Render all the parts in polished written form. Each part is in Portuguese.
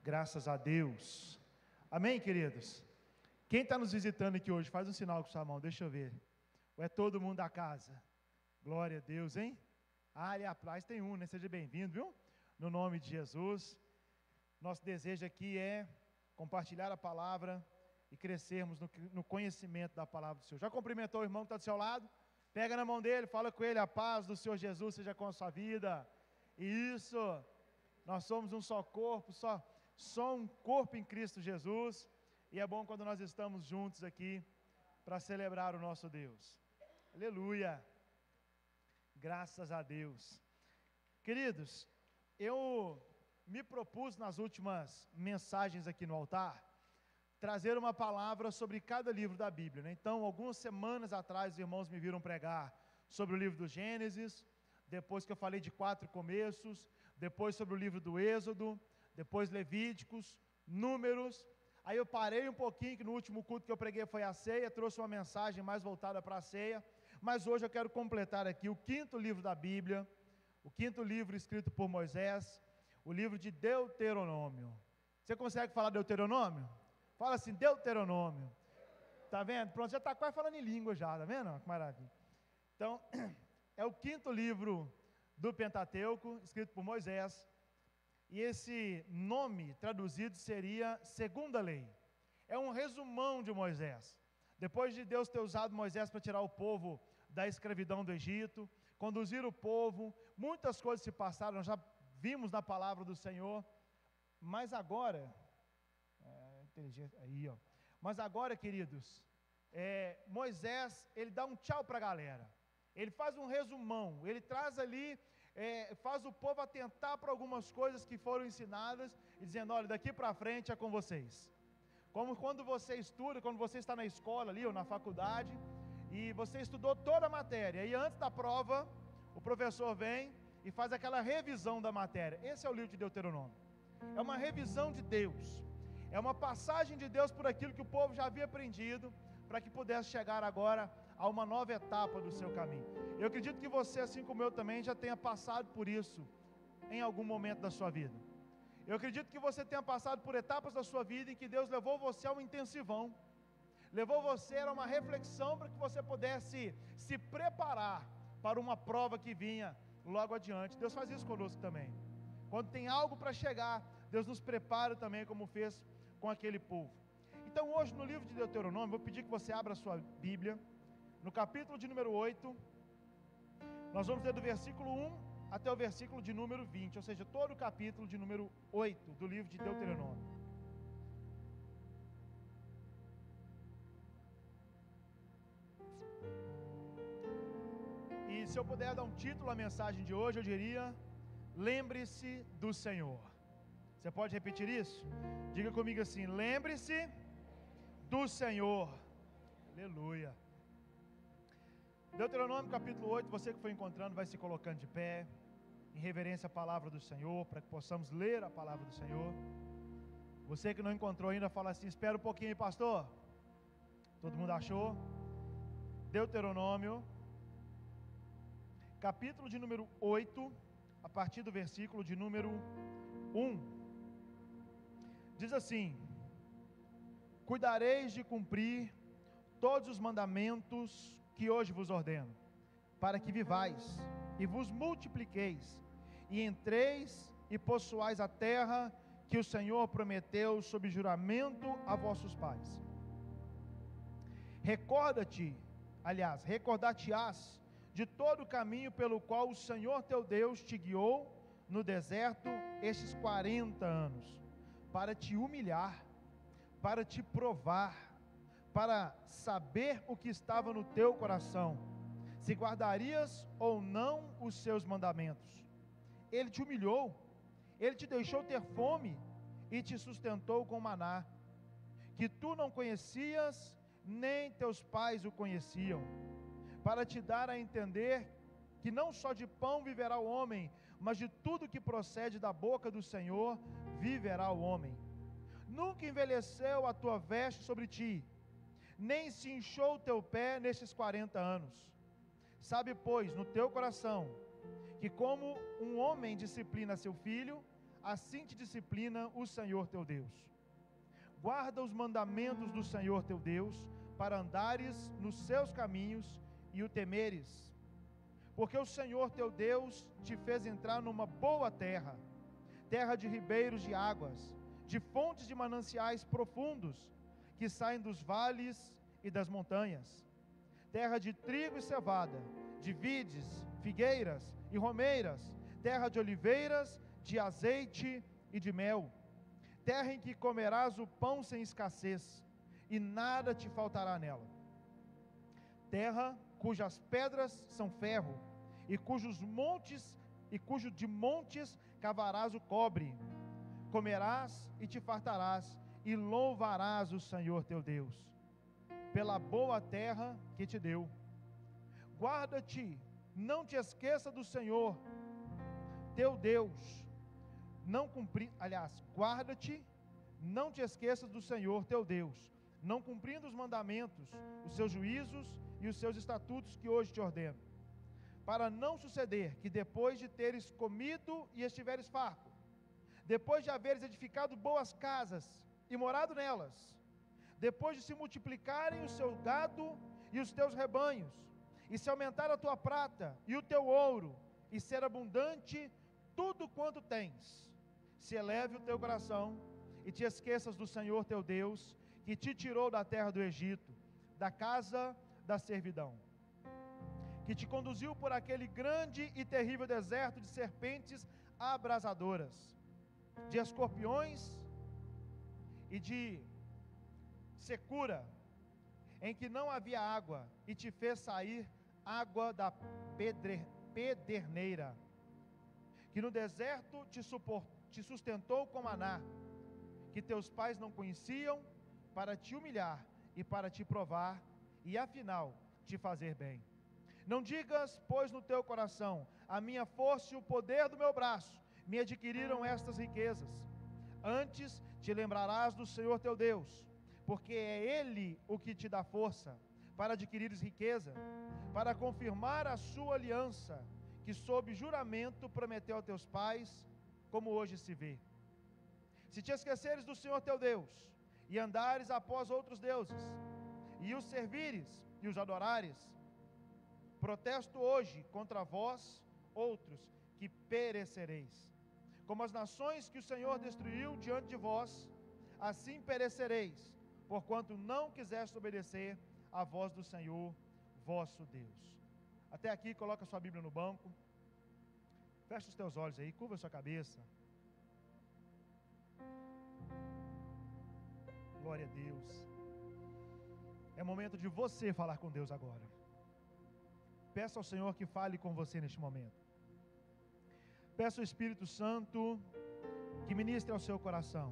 Graças a Deus. Amém, queridos? Quem está nos visitando aqui hoje, faz um sinal com sua mão, deixa eu ver. Ou é todo mundo da casa? Glória a Deus, hein? Ali atrás tem um, né? Seja bem-vindo, viu? No nome de Jesus. Nosso desejo aqui é compartilhar a palavra e crescermos no conhecimento da palavra do Senhor. Já cumprimentou o irmão que está do seu lado? Pega na mão dele, fala com ele, a paz do Senhor Jesus seja com a sua vida. Isso, nós somos um só corpo, só um corpo em Cristo Jesus, e é bom quando nós estamos juntos aqui para celebrar o nosso Deus. Aleluia, graças a Deus. Queridos, eu me propus nas últimas mensagens aqui no altar, trazer uma palavra sobre cada livro da Bíblia, né? Então, algumas semanas atrás, os irmãos me viram pregar sobre o livro do Gênesis, depois que eu falei de 4 começos, depois sobre o livro do Êxodo, depois Levíticos, Números. Aí eu parei um pouquinho, que no último culto que eu preguei foi a ceia, trouxe uma mensagem mais voltada para a ceia, mas hoje eu quero completar aqui o 5º livro da Bíblia, o 5º livro escrito por Moisés, o livro de Deuteronômio. Você consegue falar Deuteronômio? Fala assim, Deuteronômio. Tá vendo? Pronto, já está quase falando em língua já, tá vendo? Que maravilha. Então, é o 5º livro do Pentateuco, escrito por Moisés, e esse nome traduzido seria Segunda Lei. É um resumão de Moisés. Depois de Deus ter usado Moisés para tirar o povo da escravidão do Egito, conduzir o povo, muitas coisas se passaram, nós já vimos na palavra do Senhor, mas agora, mas agora, queridos, Moisés, ele dá um tchau para a galera, ele faz um resumão, ele traz ali, faz o povo atentar para algumas coisas que foram ensinadas, e dizendo, olha, daqui para frente é com vocês. Como quando você estuda, quando você está na escola ali, ou na faculdade, e você estudou toda a matéria, e antes da prova, o professor vem e faz aquela revisão da matéria. Esse é o livro de Deuteronômio, é uma revisão de Deus, é uma passagem de Deus por aquilo que o povo já havia aprendido, para que pudesse chegar agora a uma nova etapa do seu caminho. Eu acredito que você, assim como eu também, já tenha passado por isso em algum momento da sua vida. Eu acredito que você tenha passado por etapas da sua vida em que Deus levou você a um intensivão, levou você a uma reflexão para que você pudesse se preparar para uma prova que vinha logo adiante. Deus faz isso conosco também. Quando tem algo para chegar, Deus nos prepara também, como fez com aquele povo. Então hoje no livro de Deuteronômio, vou pedir que você abra a sua Bíblia, no capítulo de número 8, nós vamos ler do versículo 1 até o versículo de número 20, ou seja, todo o capítulo de número 8 do livro de Deuteronômio. E se eu puder dar um título à mensagem de hoje, eu diria, lembre-se do Senhor. Você pode repetir isso? Diga comigo assim, lembre-se do Senhor. Aleluia. Deuteronômio capítulo 8, você que foi encontrando vai se colocando de pé, em reverência à palavra do Senhor, para que possamos ler a palavra do Senhor. Você que não encontrou ainda, fala assim, espera um pouquinho, pastor. Todo mundo achou? Deuteronômio capítulo de número 8, a partir do versículo de número 1, diz assim, cuidareis de cumprir todos os mandamentos que hoje vos ordeno, para que vivais, e vos multipliqueis, e entreis e possuais a terra que o Senhor prometeu sob juramento a vossos pais. Recordar-te-ás de todo o caminho pelo qual o Senhor teu Deus te guiou no deserto estes 40 anos, para te humilhar, para te provar, para saber o que estava no teu coração, se guardarias ou não os seus mandamentos. Ele te humilhou, ele te deixou ter fome e te sustentou com maná, que tu não conhecias, nem teus pais o conheciam, para te dar a entender que não só de pão viverá o homem, mas de tudo que procede da boca do Senhor viverá o homem. Nunca envelheceu a tua veste sobre ti, nem se inchou o teu pé nestes 40 anos. Sabe, pois, no teu coração, que como um homem disciplina seu filho, assim te disciplina o Senhor teu Deus. Guarda os mandamentos do Senhor teu Deus, para andares nos seus caminhos e o temeres, porque o Senhor teu Deus te fez entrar numa boa terra, terra de ribeiros de águas, de fontes de mananciais profundos, que saem dos vales e das montanhas, terra de trigo e cevada, de vides, figueiras e romeiras, terra de oliveiras, de azeite e de mel, terra em que comerás o pão sem escassez, e nada te faltará nela, terra cujas pedras são ferro, e cujo de montes cavarás o cobre, comerás e te fartarás, e louvarás o Senhor teu Deus, pela boa terra que te deu. Guarda-te, não te esqueça do Senhor teu Deus, guarda-te, não te esqueças do Senhor teu Deus, não cumprindo os mandamentos, os seus juízos e os seus estatutos que hoje te ordeno, para não suceder que depois de teres comido e estiveres farto, depois de haveres edificado boas casas e morado nelas, depois de se multiplicarem o seu gado e os teus rebanhos, e se aumentar a tua prata e o teu ouro, e ser abundante tudo quanto tens, se eleve o teu coração e te esqueças do Senhor teu Deus, que te tirou da terra do Egito, da casa da servidão, que te conduziu por aquele grande e terrível deserto de serpentes abrasadoras, de escorpiões e de secura, em que não havia água, e te fez sair água da pederneira, que no deserto te sustentou com maná, que teus pais não conheciam, para te humilhar e para te provar, e afinal te fazer bem. Não digas, pois, no teu coração: a minha força e o poder do meu braço me adquiriram estas riquezas. Antes te lembrarás do Senhor teu Deus, porque é Ele o que te dá força para adquirires riqueza, para confirmar a sua aliança, que sob juramento prometeu a teus pais, como hoje se vê. Se te esqueceres do Senhor teu Deus, e andares após outros deuses, e os servires e os adorares, protesto hoje contra vós outros, que perecereis. Como as nações que o Senhor destruiu diante de vós, assim perecereis, porquanto não quiseste obedecer à voz do Senhor vosso Deus. Até aqui, coloca sua Bíblia no banco, fecha os teus olhos aí, curva a sua cabeça. Glória a Deus. É momento de você falar com Deus agora. Peça ao Senhor que fale com você neste momento. Peça ao Espírito Santo que ministre ao seu coração,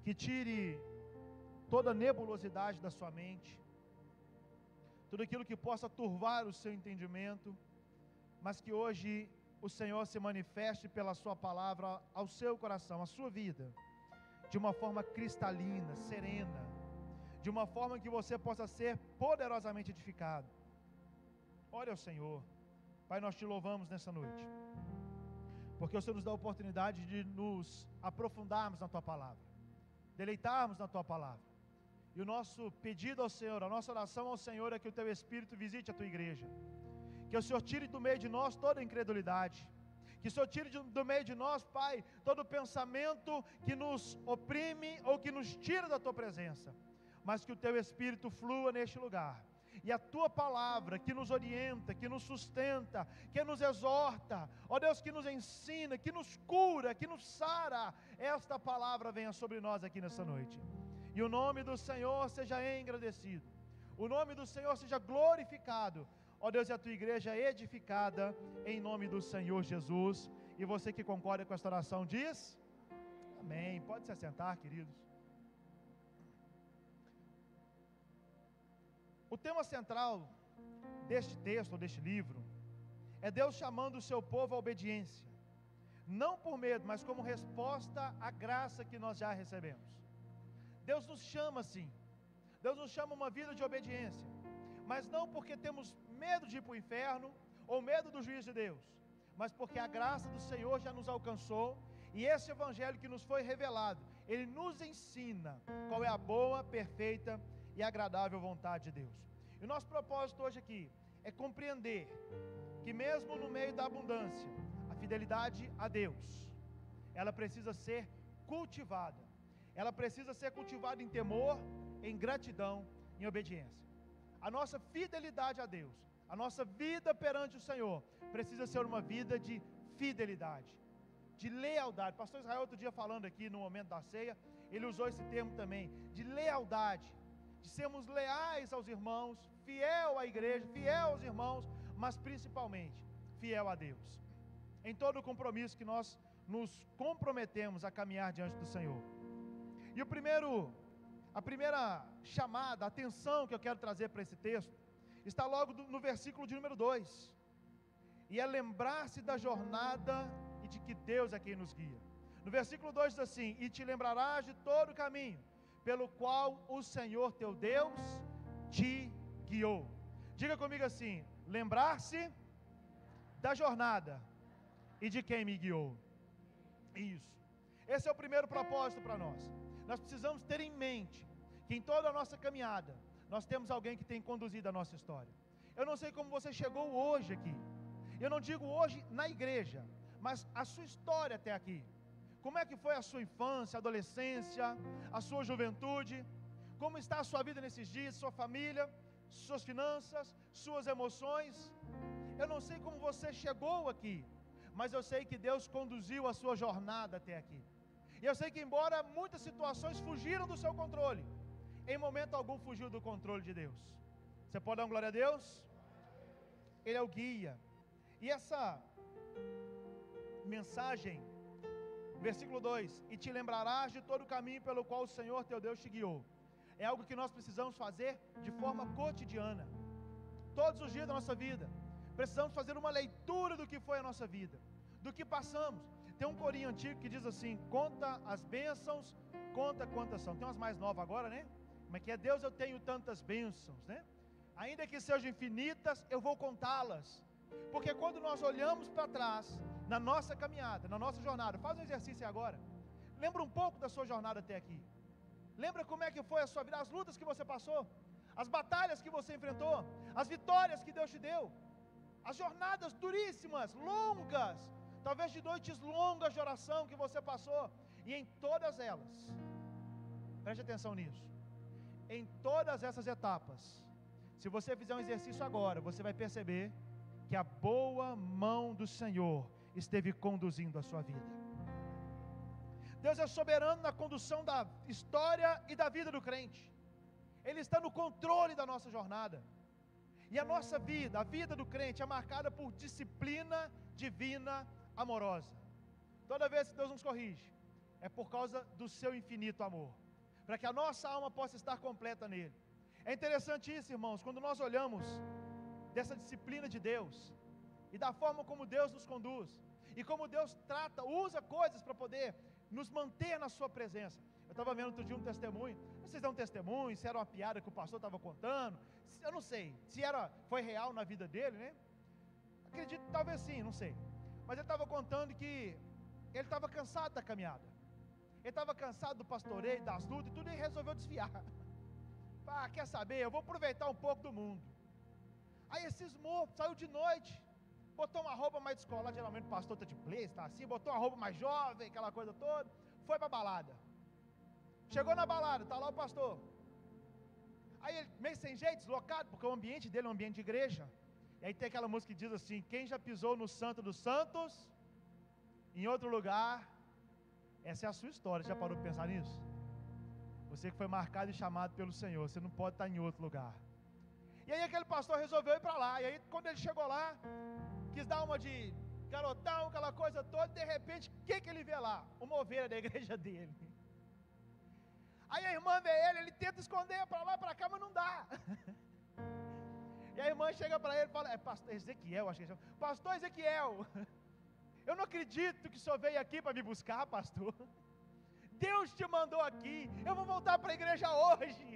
que tire toda a nebulosidade da sua mente, tudo aquilo que possa turvar o seu entendimento, mas que hoje o Senhor se manifeste pela sua palavra ao seu coração, à sua vida, de uma forma cristalina, serena, de uma forma que você possa ser poderosamente edificado. Ore ao Senhor. Pai, nós te louvamos nessa noite, porque o Senhor nos dá a oportunidade de nos aprofundarmos na tua palavra, deleitarmos na tua palavra. E o nosso pedido ao Senhor, a nossa oração ao Senhor é que o teu Espírito visite a tua igreja, que o Senhor tire do meio de nós toda a incredulidade, que o Senhor tire do meio de nós, Pai, todo pensamento que nos oprime ou que nos tira da tua presença, mas que o teu Espírito flua neste lugar, e a tua palavra que nos orienta, que nos sustenta, que nos exorta, ó Deus, que nos ensina, que nos cura, que nos sara, esta palavra venha sobre nós aqui nessa noite, e o nome do Senhor seja engrandecido, o nome do Senhor seja glorificado, ó Deus, e a tua igreja é edificada em nome do Senhor Jesus. E você que concorda com esta oração diz amém. Pode se assentar, queridos. O tema central deste texto, ou deste livro, é Deus chamando o seu povo à obediência, não por medo, mas como resposta à graça que nós já recebemos. Deus nos chama assim, Deus nos chama uma vida de obediência, mas não porque temos medo de ir para o inferno, ou medo do juízo de Deus, mas porque a graça do Senhor já nos alcançou, e esse evangelho que nos foi revelado, ele nos ensina qual é a boa, perfeita e agradável vontade de Deus. E o nosso propósito hoje aqui é compreender que mesmo no meio da abundância, a fidelidade a Deus, ela precisa ser cultivada. Ela precisa ser cultivada em temor, em gratidão, em obediência. A nossa fidelidade a Deus, a nossa vida perante o Senhor, precisa ser uma vida de fidelidade, de lealdade. Pastor Israel, outro dia falando aqui no momento da ceia, ele usou esse termo também, de lealdade, de sermos leais aos irmãos, fiel à igreja, fiel aos irmãos, mas principalmente fiel a Deus, em todo o compromisso que nós nos comprometemos a caminhar diante do Senhor. E a primeira chamada, a atenção que eu quero trazer para esse texto, está logo no versículo de número 2, e é lembrar-se da jornada e de que Deus é quem nos guia. No versículo 2 diz assim: e te lembrarás de todo o caminho pelo qual o Senhor teu Deus te guiou. Diga comigo assim: lembrar-se da jornada e de quem me guiou. Isso. Esse é o primeiro propósito para nós. Nós precisamos ter em mente que em toda a nossa caminhada, nós temos alguém que tem conduzido a nossa história. Eu não sei como você chegou hoje aqui. Eu não digo hoje na igreja, mas a sua história até aqui. Como é que foi a sua infância, adolescência, a sua juventude? Como está a sua vida nesses dias, sua família, suas finanças, suas emoções? Eu não sei como você chegou aqui, mas eu sei que Deus conduziu a sua jornada até aqui. E eu sei que embora muitas situações fugiram do seu controle, em momento algum fugiu do controle de Deus. Você pode dar uma glória a Deus? Ele é o guia. E essa mensagem, versículo 2: e te lembrarás de todo o caminho pelo qual o Senhor teu Deus te guiou. É algo que nós precisamos fazer de forma cotidiana, todos os dias da nossa vida. Precisamos fazer uma leitura do que foi a nossa vida, do que passamos. Tem um corinho antigo que diz assim: conta as bênçãos, conta quantas são. Tem umas mais novas agora, né? Como é que é? Deus, eu tenho tantas bênçãos, né? Ainda que sejam infinitas, eu vou contá-las. Porque quando nós olhamos para trás, na nossa caminhada, na nossa jornada, faz um exercício agora, lembra um pouco da sua jornada até aqui. Lembra como é que foi a sua vida, as lutas que você passou, as batalhas que você enfrentou, as vitórias que Deus te deu, as jornadas duríssimas, longas, talvez de noites longas de oração que você passou. E em todas elas, preste atenção nisso, em todas essas etapas, se você fizer um exercício agora, você vai perceber que a boa mão do Senhor esteve conduzindo a sua vida. Deus é soberano na condução da história e da vida do crente. Ele está no controle da nossa jornada. E a nossa vida, a vida do crente, é marcada por disciplina divina amorosa. Toda vez que Deus nos corrige, é por causa do seu infinito amor, para que a nossa alma possa estar completa nele. É interessante isso, irmãos, quando nós olhamos dessa disciplina de Deus, e da forma como Deus nos conduz, e como Deus trata, usa coisas para poder nos manter na sua presença. Eu estava vendo outro dia um testemunho, vocês dão um testemunho, se era uma piada que o pastor estava contando, eu não sei, se foi real na vida dele, né? Acredito, talvez sim, não sei. Mas ele estava contando que ele estava cansado da caminhada, ele estava cansado do pastoreio, das lutas e tudo, e resolveu desviar. Quer saber, eu vou aproveitar um pouco do mundo. Aí ele cismou, saiu de noite, botou uma roupa mais descolada, geralmente o pastor está de blazer, está assim, botou uma roupa mais jovem, aquela coisa toda, foi para a balada. Chegou na balada, está lá o pastor. Aí ele, meio sem jeito, deslocado, porque o ambiente dele é um ambiente de igreja. E aí tem aquela música que diz assim: quem já pisou no Santo dos Santos, em outro lugar. Essa é a sua história, já parou de pensar nisso? Você que foi marcado e chamado pelo Senhor, você não pode estar em outro lugar. E aí aquele pastor resolveu ir para lá. E aí quando ele chegou lá, quis dar uma de garotão, aquela coisa toda. De repente, o que ele vê lá? Uma ovelha da igreja dele. Aí a irmã vê ele tenta esconder para lá, para cá, mas não dá. E a irmã chega para ele e fala: pastor Ezequiel, acho que ele chama. Pastor Ezequiel, eu não acredito que o senhor veio aqui para me buscar, pastor. Deus te mandou aqui, eu vou voltar para a igreja hoje.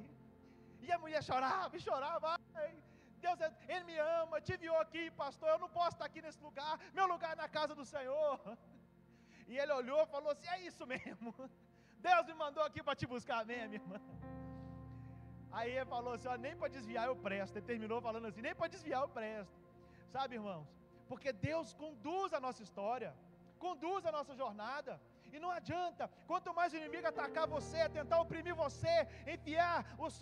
E a mulher chorava e chorava: ai, Deus, Ele me ama, te enviou aqui, pastor, eu não posso estar aqui nesse lugar, meu lugar é na casa do Senhor. E ele olhou e falou assim, é isso mesmo, Deus me mandou aqui para te buscar mesmo, minha irmã. Aí ele falou assim, ó, nem para desviar eu presto. Ele terminou falando assim, nem para desviar eu presto. Sabe, irmãos, porque Deus conduz a nossa história, conduz a nossa jornada. E não adianta, quanto mais o inimigo atacar você, tentar oprimir você, enviar os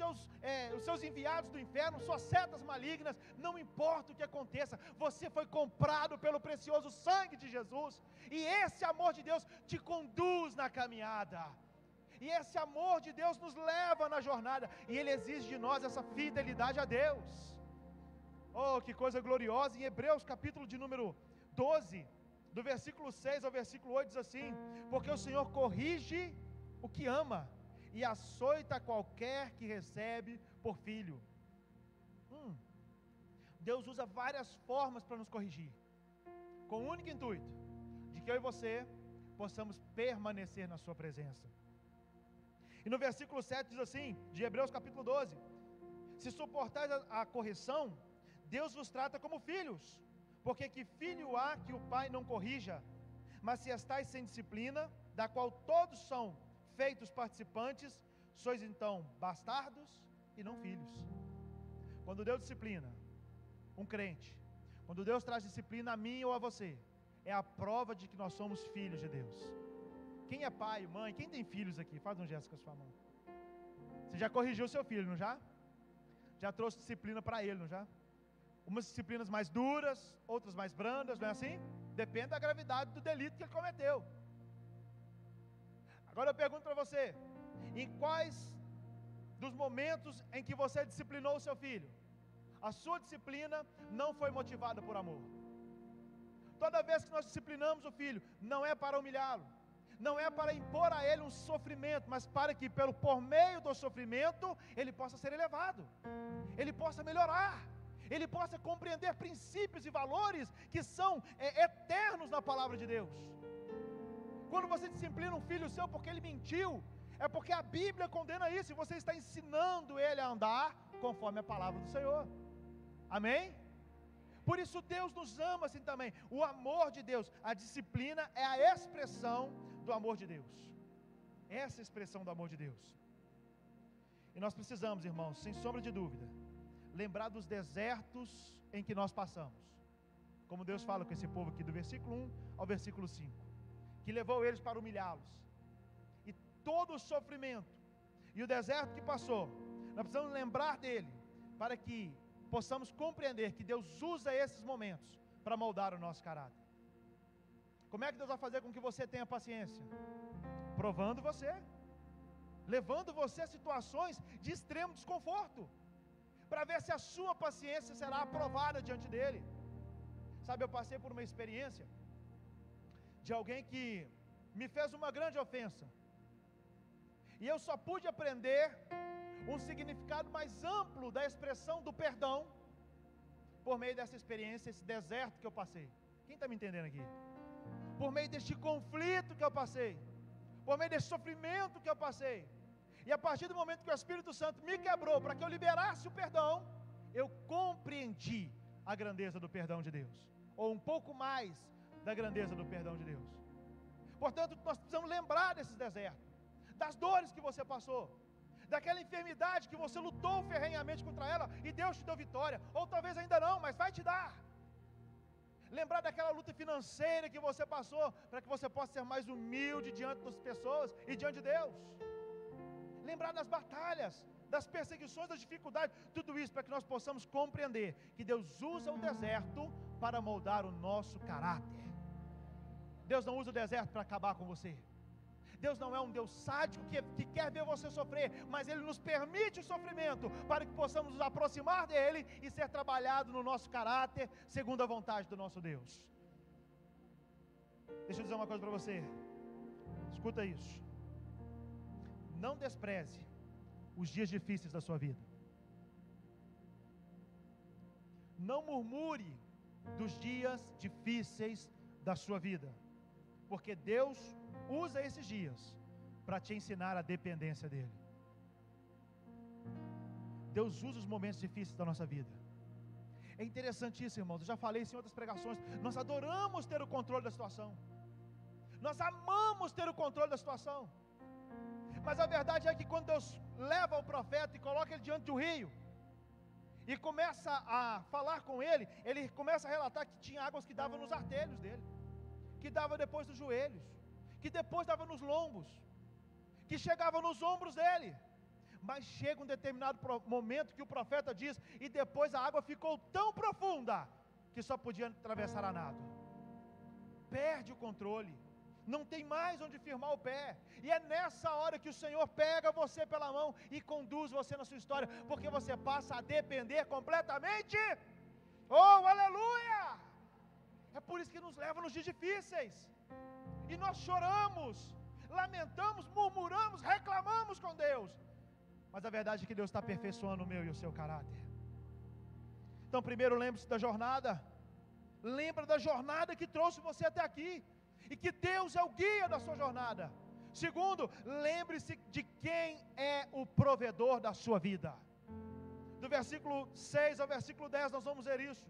seus enviados do inferno, suas setas malignas, não importa o que aconteça, você foi comprado pelo precioso sangue de Jesus, e esse amor de Deus te conduz na caminhada, e esse amor de Deus nos leva na jornada, e Ele exige de nós essa fidelidade a Deus. Oh, que coisa gloriosa! Em Hebreus capítulo de número 12, do versículo 6 ao versículo 8 diz assim, porque o Senhor corrige o que ama, e açoita qualquer que recebe por filho. Deus usa várias formas para nos corrigir, com o único intuito, de que eu e você possamos permanecer na sua presença. E no versículo 7 diz assim, de Hebreus capítulo 12, se suportais a correção, Deus vos trata como filhos, porque que filho há que o pai não corrija? Mas se estáis sem disciplina, da qual todos são feitos participantes, sois então bastardos e não filhos. Quando Deus disciplina um crente, quando Deus traz disciplina a mim ou a você, é a prova de que nós somos filhos de Deus. Quem é pai, mãe, quem tem filhos aqui? Faz um gesto com a sua mão. Você já corrigiu seu filho, não já? Já trouxe disciplina para ele, não já? Umas disciplinas mais duras, outras mais brandas, não é assim? Depende da gravidade do delito que ele cometeu. Agora eu pergunto para você, em quais dos momentos em que você disciplinou o seu filho, a sua disciplina não foi motivada por amor? Toda vez que nós disciplinamos o filho, não é para humilhá-lo, não é para impor a ele um sofrimento, mas para que por meio do sofrimento, ele possa ser elevado, ele possa melhorar, ele possa compreender princípios e valores que são eternos na palavra de Deus. Quando você disciplina um filho seu porque ele mentiu, é porque a Bíblia condena isso, e você está ensinando ele a andar conforme a palavra do Senhor. Amém? Por isso Deus nos ama assim também. O amor de Deus, a disciplina é a expressão do amor de Deus. Essa é a expressão do amor de Deus. E nós precisamos, irmãos, sem sombra de dúvida, lembrar dos desertos em que nós passamos, como Deus fala com esse povo aqui, do versículo 1 ao versículo 5, que levou eles para humilhá-los, e todo o sofrimento, e o deserto que passou, nós precisamos lembrar dele, para que possamos compreender que Deus usa esses momentos para moldar o nosso caráter. Como é que Deus vai fazer com que você tenha paciência? Provando você, levando você a situações de extremo desconforto, para ver se a sua paciência será aprovada diante dele. Sabe, eu passei por uma experiência de alguém que me fez uma grande ofensa, e eu só pude aprender um significado mais amplo da expressão do perdão por meio dessa experiência, esse deserto que eu passei. Quem está me entendendo aqui? Por meio deste conflito que eu passei, por meio desse sofrimento que eu passei, e a partir do momento que o Espírito Santo me quebrou para que eu liberasse o perdão, eu compreendi a grandeza do perdão de Deus, ou um pouco mais da grandeza do perdão de Deus. Portanto, nós precisamos lembrar desses desertos, das dores que você passou, daquela enfermidade que você lutou ferrenhamente contra ela e Deus te deu vitória, ou talvez ainda não, mas vai te dar. Lembrar daquela luta financeira que você passou, para que você possa ser mais humilde diante das pessoas e diante de Deus. Lembrar das batalhas, das perseguições, das dificuldades, tudo isso para que nós possamos compreender que Deus usa o deserto para moldar o nosso caráter. Deus não usa o deserto para acabar com você. Deus não é um Deus sádico que quer ver você sofrer, mas Ele nos permite o sofrimento para que possamos nos aproximar dEle e ser trabalhado no nosso caráter segundo a vontade do nosso Deus. Deixa eu dizer uma coisa para você, escuta isso. Não despreze os dias difíceis da sua vida. Não murmure dos dias difíceis da sua vida, porque Deus usa esses dias para te ensinar a dependência dEle. Deus usa os momentos difíceis da nossa vida É interessante isso, irmãos, eu já falei isso em outras pregações, nós adoramos ter o controle da situação, nós amamos ter o controle da situação, mas a verdade é que quando Deus leva o profeta e coloca ele diante do rio, e começa a falar com ele, ele começa a relatar que tinha águas que davam nos artelhos dele, que dava depois dos joelhos, que depois dava nos lombos, que chegava nos ombros dele, mas chega um determinado momento que o profeta diz, e depois a água ficou tão profunda, que só podia atravessar a nado, perde o controle, não tem mais onde firmar o pé, e é nessa hora que o Senhor pega você pela mão, e conduz você na sua história, porque você passa a depender completamente, oh aleluia, é por isso que nos leva nos dias difíceis, e nós choramos, lamentamos, murmuramos, reclamamos com Deus, mas a verdade é que Deus está aperfeiçoando o meu e o seu caráter. Então primeiro lembre-se da jornada, lembra da jornada que trouxe você até aqui, e que Deus é o guia da sua jornada. Segundo, lembre-se de quem é o provedor da sua vida. Do versículo 6 ao versículo 10 nós vamos ver isso,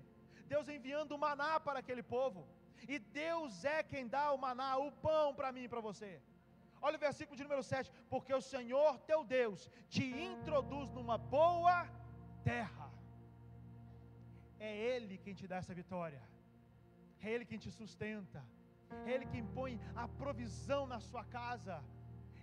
Deus enviando o maná para aquele povo, e Deus é quem dá o maná, o pão para mim e para você. Olha o versículo de número 7, porque o Senhor teu Deus te introduz numa boa terra, é Ele quem te dá essa vitória, é Ele quem te sustenta, é Ele quem põe a provisão na sua casa,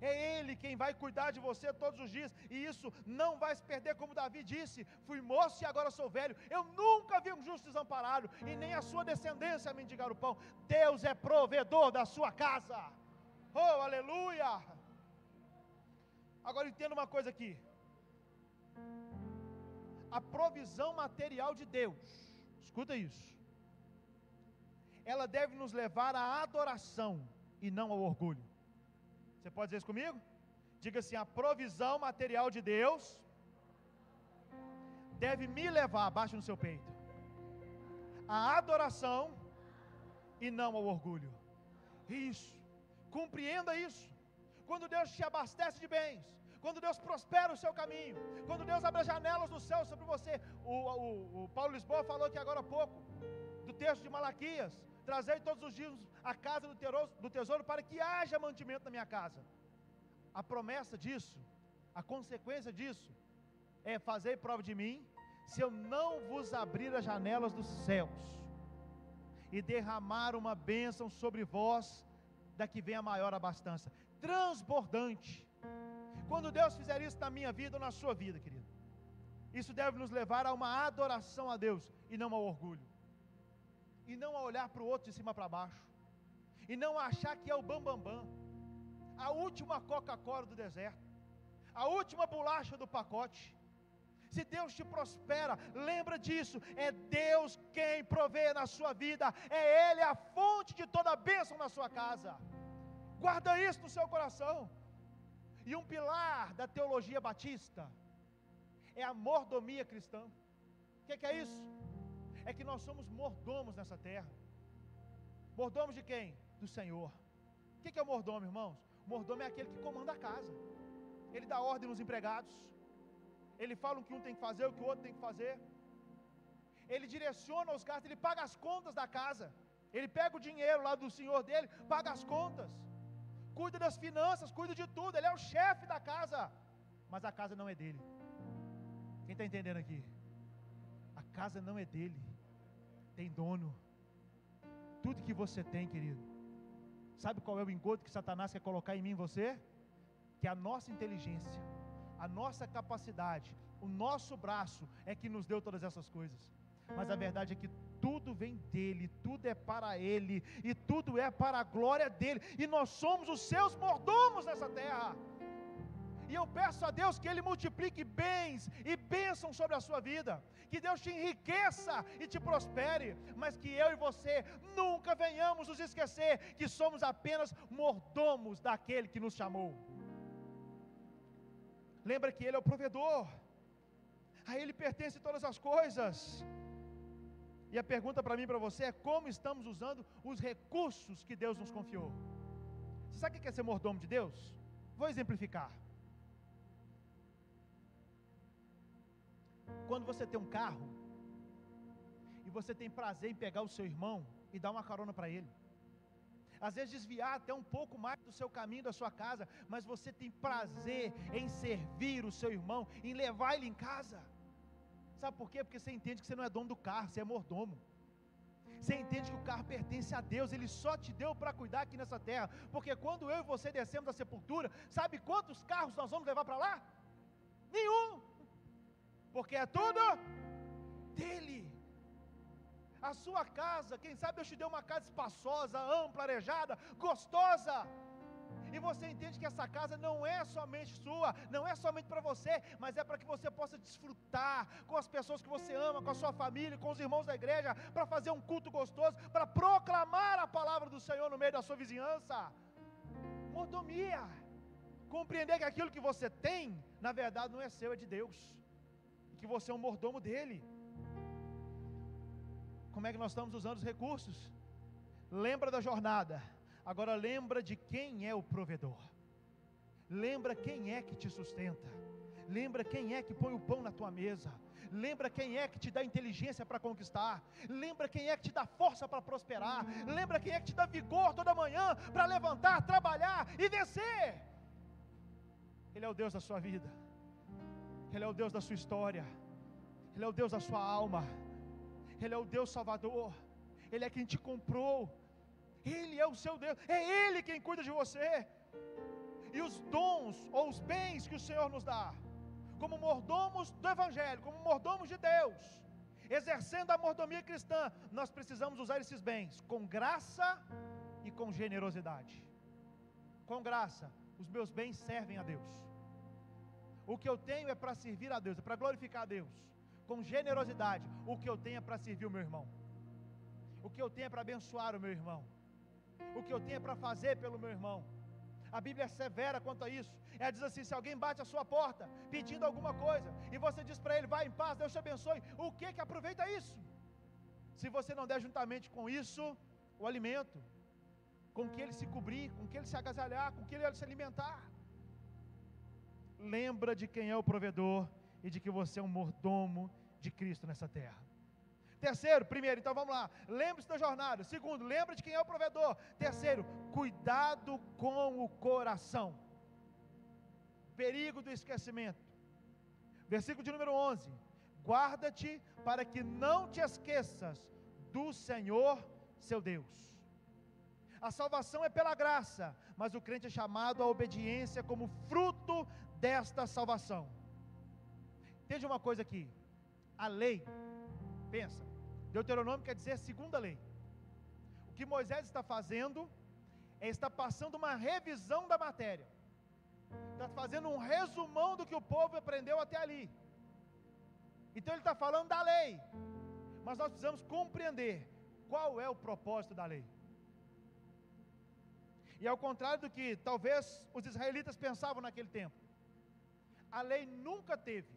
é Ele quem vai cuidar de você todos os dias, e isso não vai se perder, como Davi disse, fui moço e agora sou velho, eu nunca vi um justo desamparado, e nem a sua descendência a mendigar o pão. Deus é provedor da sua casa, oh aleluia. Agora entenda uma coisa aqui, a provisão material de Deus, escuta isso, ela deve nos levar à adoração e não ao orgulho. Você pode dizer isso comigo? Diga assim: a provisão material de Deus deve me levar, abaixa no seu peito, à adoração e não ao orgulho. Isso, compreenda isso. Quando Deus te abastece de bens, quando Deus prospera o seu caminho, quando Deus abre as janelas do céu sobre você, o Paulo Lisboa falou aqui agora há pouco, do texto de Malaquias, trazei todos os dias a casa do tesouro para que haja mantimento na minha casa. A promessa disso, a consequência disso, é fazer prova de mim, se eu não vos abrir as janelas dos céus, e derramar uma bênção sobre vós, daqui vem a maior abastança, transbordante. Quando Deus fizer isso na minha vida ou na sua vida, querido, isso deve nos levar a uma adoração a Deus, e não ao orgulho, e não a olhar para o outro de cima para baixo, e não a achar que é o bambambam, a última Coca-Cola do deserto, a última bolacha do pacote. Se Deus te prospera, lembra disso, é Deus quem provê na sua vida, é Ele a fonte de toda a bênção na sua casa. Guarda isso no seu coração. E um pilar da teologia batista é a mordomia cristã. O que é isso? É que nós somos mordomos nessa terra. Mordomos de quem? Do Senhor. O que é o mordomo, irmãos? O mordomo é aquele que comanda a casa, ele dá ordem nos empregados, ele fala o que um tem que fazer, o que o outro tem que fazer, ele direciona os gastos, ele paga as contas da casa, ele pega o dinheiro lá do senhor dele, paga as contas, cuida das finanças, cuida de tudo, ele é o chefe da casa, mas a casa não é dele. Quem está entendendo aqui? A casa não é dele, tem dono. Tudo que você tem, querido, sabe qual é o engodo que Satanás quer colocar em mim e você? Que a nossa inteligência, a nossa capacidade, o nosso braço é que nos deu todas essas coisas, mas a verdade é que tudo vem dele, tudo é para ele, e tudo é para a glória dele, e nós somos os seus mordomos nessa terra. E eu peço a Deus que Ele multiplique bens e bênção sobre a sua vida, que Deus te enriqueça e te prospere, mas que eu e você nunca venhamos nos esquecer que somos apenas mordomos daquele que nos chamou. Lembra que Ele é o provedor, a Ele pertence todas as coisas. E a pergunta para mim e para você é: como estamos usando os recursos que Deus nos confiou? Você sabe o que é ser mordomo de Deus? Vou exemplificar. Quando você tem um carro, e você tem prazer em pegar o seu irmão e dar uma carona para ele. Às vezes desviar até um pouco mais do seu caminho, da sua casa, mas você tem prazer em servir o seu irmão, em levar ele em casa. Sabe por quê? Porque você entende que você não é dono do carro, você é mordomo. Você entende que o carro pertence a Deus, Ele só te deu para cuidar aqui nessa terra, porque quando eu e você descemos da sepultura, sabe quantos carros nós vamos levar para lá? Nenhum, porque é tudo dele. A sua casa, quem sabe Deus te deu uma casa espaçosa, ampla, arejada, gostosa, e você entende que essa casa não é somente sua, não é somente para você, mas é para que você possa desfrutar com as pessoas que você ama, com a sua família, com os irmãos da igreja, para fazer um culto gostoso, para proclamar a palavra do Senhor no meio da sua vizinhança. Mordomia, compreender que aquilo que você tem, na verdade não é seu, é de Deus, e que você é um mordomo dele. Como é que nós estamos usando os recursos? Lembra da jornada. Agora lembra de quem é o provedor. Lembra quem é que te sustenta. Lembra quem é que põe o pão na tua mesa. Lembra quem é que te dá inteligência para conquistar. Lembra quem é que te dá força para prosperar. Lembra quem é que te dá vigor toda manhã para levantar, trabalhar e vencer. Ele é o Deus da sua vida. Ele é o Deus da sua história. Ele é o Deus da sua alma. Ele é o Deus Salvador. Ele é quem te comprou. Ele é o seu Deus, é Ele quem cuida de você. E os dons ou os bens que o Senhor nos dá, como mordomos do Evangelho, como mordomos de Deus, exercendo a mordomia cristã, nós precisamos usar esses bens com graça e com generosidade. Com graça, os meus bens servem a Deus. O que eu tenho é para servir a Deus, é para glorificar a Deus. Com generosidade, o que eu tenho é para servir o meu irmão. O que eu tenho é para abençoar o meu irmão. O que eu tenho é para fazer pelo meu irmão. A Bíblia é severa quanto a isso. Ela diz assim: se alguém bate a sua porta pedindo alguma coisa, e você diz para ele, vai em paz, Deus te abençoe, o que aproveita isso? Se você não der juntamente com isso o alimento, com que ele se cobrir, com que ele se agasalhar, com que ele se alimentar. Lembra de quem é o provedor e de que você é um mordomo de Cristo nessa terra. Terceiro, primeiro, então vamos lá, lembre-se da jornada. Segundo, lembra de quem é o provedor. Terceiro, cuidado com o coração. Perigo do esquecimento. Versículo de número 11: guarda-te para que não te esqueças do Senhor, seu Deus. A salvação é pela graça, mas o crente é chamado à obediência como fruto desta salvação. Entende uma coisa aqui, a lei, pensa, Deuteronômio quer dizer segunda lei. O que Moisés está fazendo é estar passando uma revisão da matéria, está fazendo um resumão do que o povo aprendeu até ali. Então ele está falando da lei, mas nós precisamos compreender qual é o propósito da lei. E ao contrário do que talvez os israelitas pensavam naquele tempo, a lei nunca teve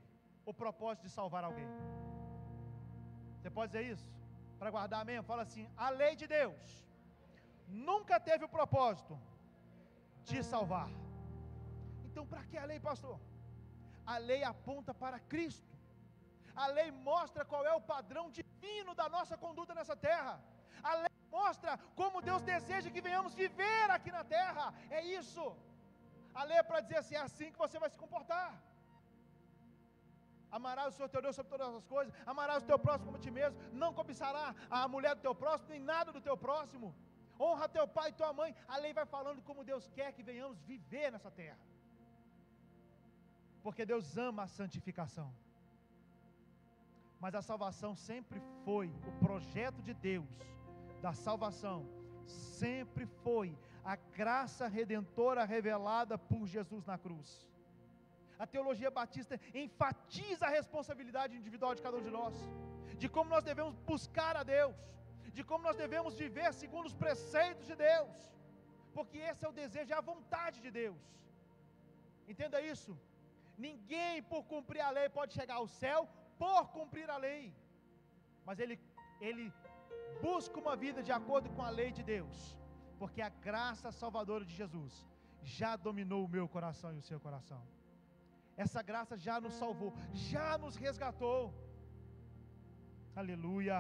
o propósito de salvar alguém. Você pode dizer isso? Para guardar mesmo? Fala assim: a lei de Deus nunca teve o propósito de salvar. Então para que a lei, pastor? A lei aponta para Cristo. A lei mostra qual é o padrão divino da nossa conduta nessa terra. A lei mostra como Deus deseja que venhamos viver aqui na terra. É isso. A lei é para dizer assim: é assim que você vai se comportar. Amarás o Senhor teu Deus sobre todas as coisas, amarás o teu próximo como a ti mesmo, não cobiçará a mulher do teu próximo, nem nada do teu próximo, honra teu pai e tua mãe. A lei vai falando como Deus quer que venhamos viver nessa terra, porque Deus ama a santificação. Mas a salvação sempre foi, o projeto de Deus da salvação sempre foi a graça redentora revelada por Jesus na cruz. A teologia batista enfatiza a responsabilidade individual de cada um de nós, de como nós devemos buscar a Deus, de como nós devemos viver segundo os preceitos de Deus, porque esse é o desejo, é a vontade de Deus. Entenda isso. Ninguém por cumprir a lei pode chegar ao céu por cumprir a lei, mas ele busca uma vida de acordo com a lei de Deus, porque a graça salvadora de Jesus já dominou o meu coração e o seu coração. Essa graça já nos salvou, já nos resgatou. Aleluia.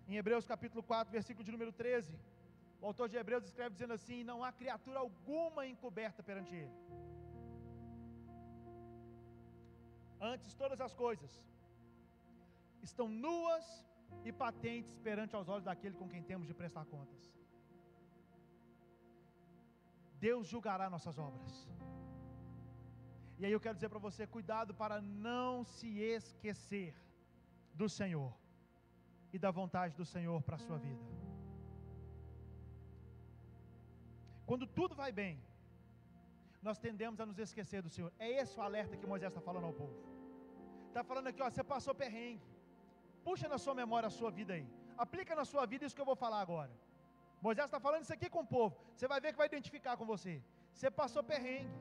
Em Hebreus capítulo 4, versículo de número 13, o autor de Hebreus escreve dizendo assim: não há criatura alguma encoberta perante Ele. Antes, todas as coisas estão nuas e patentes perante aos olhos daquele com quem temos de prestar contas. Deus julgará nossas obras. E aí eu quero dizer para você, cuidado para não se esquecer do Senhor e da vontade do Senhor para a sua vida. Quando tudo vai bem, nós tendemos a nos esquecer do Senhor. É esse o alerta que Moisés está falando ao povo. Está falando aqui, ó, você passou perrengue. Puxa na sua memória a sua vida aí. Aplica na sua vida isso que eu vou falar agora. Moisés está falando isso aqui com o povo. Você vai ver que vai identificar com você. Você passou perrengue.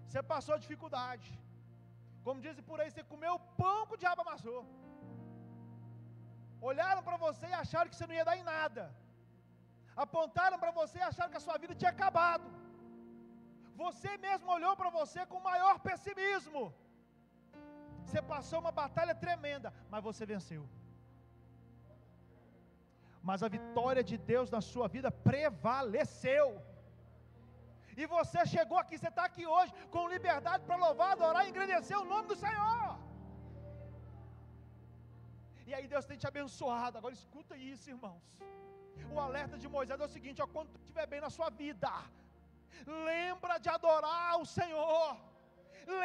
Você passou dificuldade. Como dizem por aí, você comeu pão que o diabo amassou. Olharam para você e acharam que você não ia dar em nada. Apontaram para você e acharam que a sua vida tinha acabado. Você mesmo olhou para você com o maior pessimismo. Você passou uma batalha tremenda, mas você venceu. Mas a vitória de Deus na sua vida prevaleceu. E você chegou aqui, você está aqui hoje com liberdade para louvar, adorar e engrandecer o nome do Senhor. E aí Deus tem te abençoado. Agora escuta isso, irmãos. O alerta de Moisés é o seguinte, ó, quando tu estiver bem na sua vida, lembra de adorar o Senhor,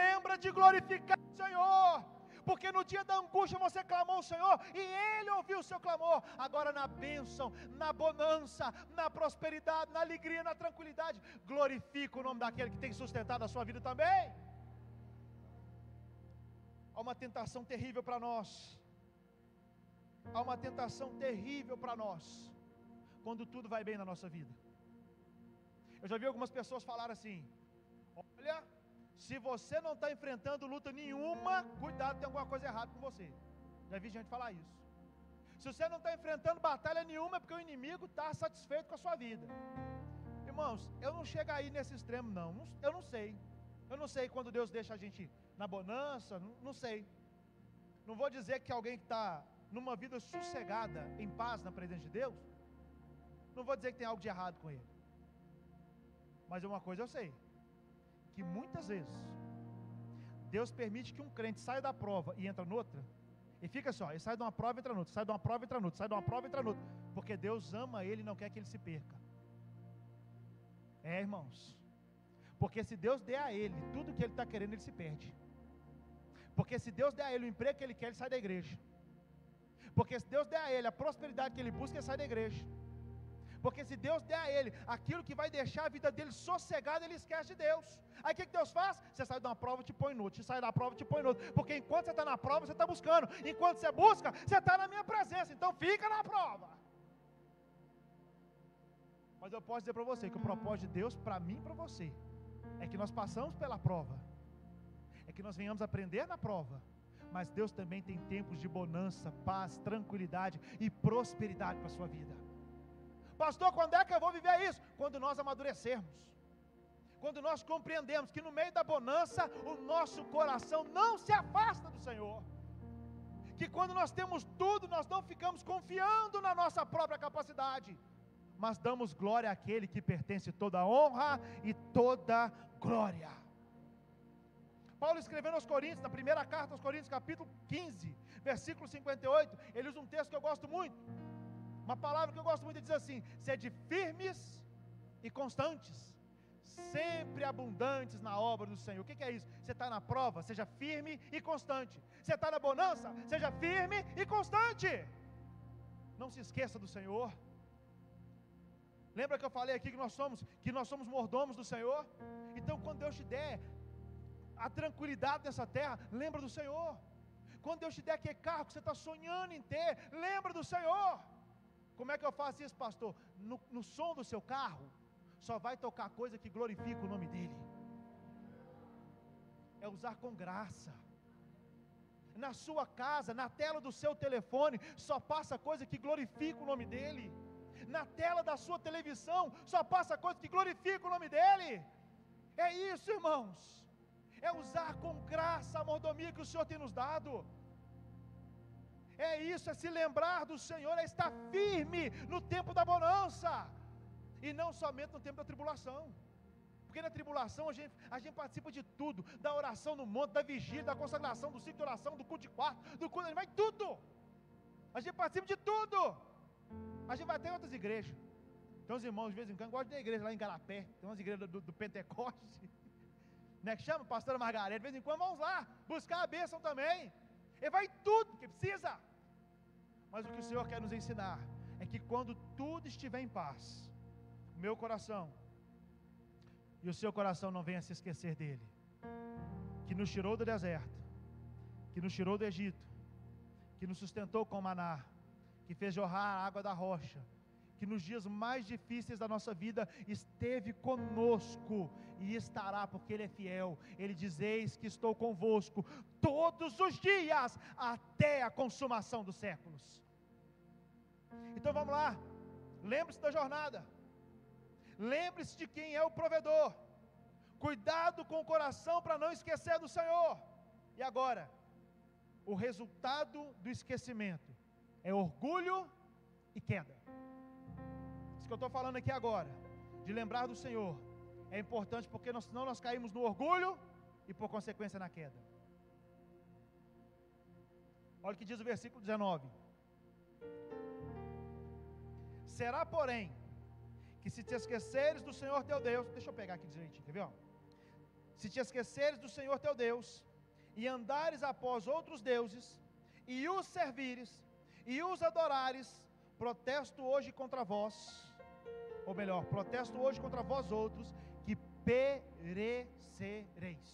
lembra de glorificar o Senhor, porque no dia da angústia você clamou ao Senhor e Ele ouviu o seu clamor. Agora na bênção, na bonança, na prosperidade, na alegria, na tranquilidade, glorifica o nome daquele que tem sustentado a sua vida também. Há uma tentação terrível para nós. Há uma tentação terrível para nós quando tudo vai bem na nossa vida. Eu já vi algumas pessoas falar assim: olha, se você não está enfrentando luta nenhuma, cuidado, tem alguma coisa errada com você. Já vi gente falar isso. Se você não está enfrentando batalha nenhuma, é porque o inimigo está satisfeito com a sua vida. Irmãos, eu não chego aí nesse extremo não. Eu não sei. Eu não sei quando Deus deixa a gente na bonança, não sei. Não vou dizer que alguém que está numa vida sossegada, em paz na presença de Deus, não vou dizer que tem algo de errado com ele. Mas uma coisa eu sei, que muitas vezes Deus permite que um crente saia da prova e entra noutra, e fica só, ele sai de uma prova e entra noutra, sai de uma prova e entra noutra, sai de uma prova e entra noutra, porque Deus ama ele e não quer que ele se perca. Irmãos, porque se Deus der a ele tudo que ele está querendo, ele se perde. Porque se Deus der a ele o emprego que ele quer, ele sai da igreja. Porque se Deus der a ele a prosperidade que ele busca, ele sai da igreja. Porque se Deus der a ele aquilo que vai deixar a vida dele sossegada, ele esquece de Deus. Aí o que Deus faz? Você sai de uma prova e te põe noutra, você sai da prova e te põe noutra. Porque enquanto você está na prova, você está buscando. Enquanto você busca, você está na minha presença. Então fica na prova. Mas eu posso dizer para você que o propósito de Deus para mim e para você é que nós passamos pela prova, é que nós venhamos aprender na prova. Mas Deus também tem tempos de bonança, paz, tranquilidade e prosperidade para a sua vida. Pastor, quando é que eu vou viver isso? Quando nós amadurecermos, quando nós compreendemos que no meio da bonança o nosso coração não se afasta do Senhor, que quando nós temos tudo, nós não ficamos confiando na nossa própria capacidade, mas damos glória àquele que pertence toda a honra e toda glória. Paulo escrevendo aos Coríntios, na primeira carta aos Coríntios, capítulo 15, versículo 58, ele usa um texto que eu gosto muito, uma palavra que eu gosto muito, ele diz assim: sede firmes e constantes, sempre abundantes na obra do Senhor. O que é isso? Você está na prova, seja firme e constante. Você está na bonança, seja firme e constante. Não se esqueça do Senhor. Lembra que eu falei aqui que nós somos mordomos do Senhor? Então quando Deus te der a tranquilidade nessa terra, lembra do Senhor. Quando Deus te der aquele carro que você está sonhando em ter, lembra do Senhor. Como é que eu faço isso, pastor? No som do seu carro, só vai tocar coisa que glorifica o nome dEle. É usar com graça. Na sua casa, na tela do seu telefone, só passa coisa que glorifica o nome dEle. Na tela da sua televisão, só passa coisa que glorifica o nome dEle. É isso, irmãos. É usar com graça a mordomia que o Senhor tem nos dado. É isso, é se lembrar do Senhor, é estar firme no tempo da bonança, e não somente no tempo da tribulação. Porque na tribulação a gente participa de tudo, da oração no monte, da vigília, da consagração, do ciclo de oração, do culto de quarto, do culto de animais, tudo. A gente participa de tudo. A gente vai até em outras igrejas. Tem uns irmãos de vez em quando gostam da igreja lá em Garapé, tem umas igrejas do Pentecoste, né, que chama, pastora Margarida, de vez em quando vamos lá, buscar a bênção também. Ele vai tudo que precisa. Mas o que o Senhor quer nos ensinar é que quando tudo estiver em paz, o meu coração e o seu coração não venha se esquecer dele, que nos tirou do deserto, que nos tirou do Egito, que nos sustentou com maná, que fez jorrar a água da rocha, que nos dias mais difíceis da nossa vida esteve conosco e estará, porque Ele é fiel. Ele diz: eis que estou convosco todos os dias até a consumação dos séculos. Então vamos lá, lembre-se da jornada, lembre-se de quem é o provedor, cuidado com o coração para não esquecer do Senhor. E agora, o resultado do esquecimento é orgulho e queda. Isso que eu estou falando aqui agora, de lembrar do Senhor, é importante porque senão nós caímos no orgulho e por consequência na queda. Olha o que diz o versículo 19: será, porém, que se te esqueceres do Senhor teu Deus, deixa eu pegar aqui direitinho, quer ver? Se te esqueceres do Senhor teu Deus, e andares após outros deuses, e os servires, e os adorares, protesto hoje contra vós, ou melhor, protesto hoje contra vós outros, que perecereis.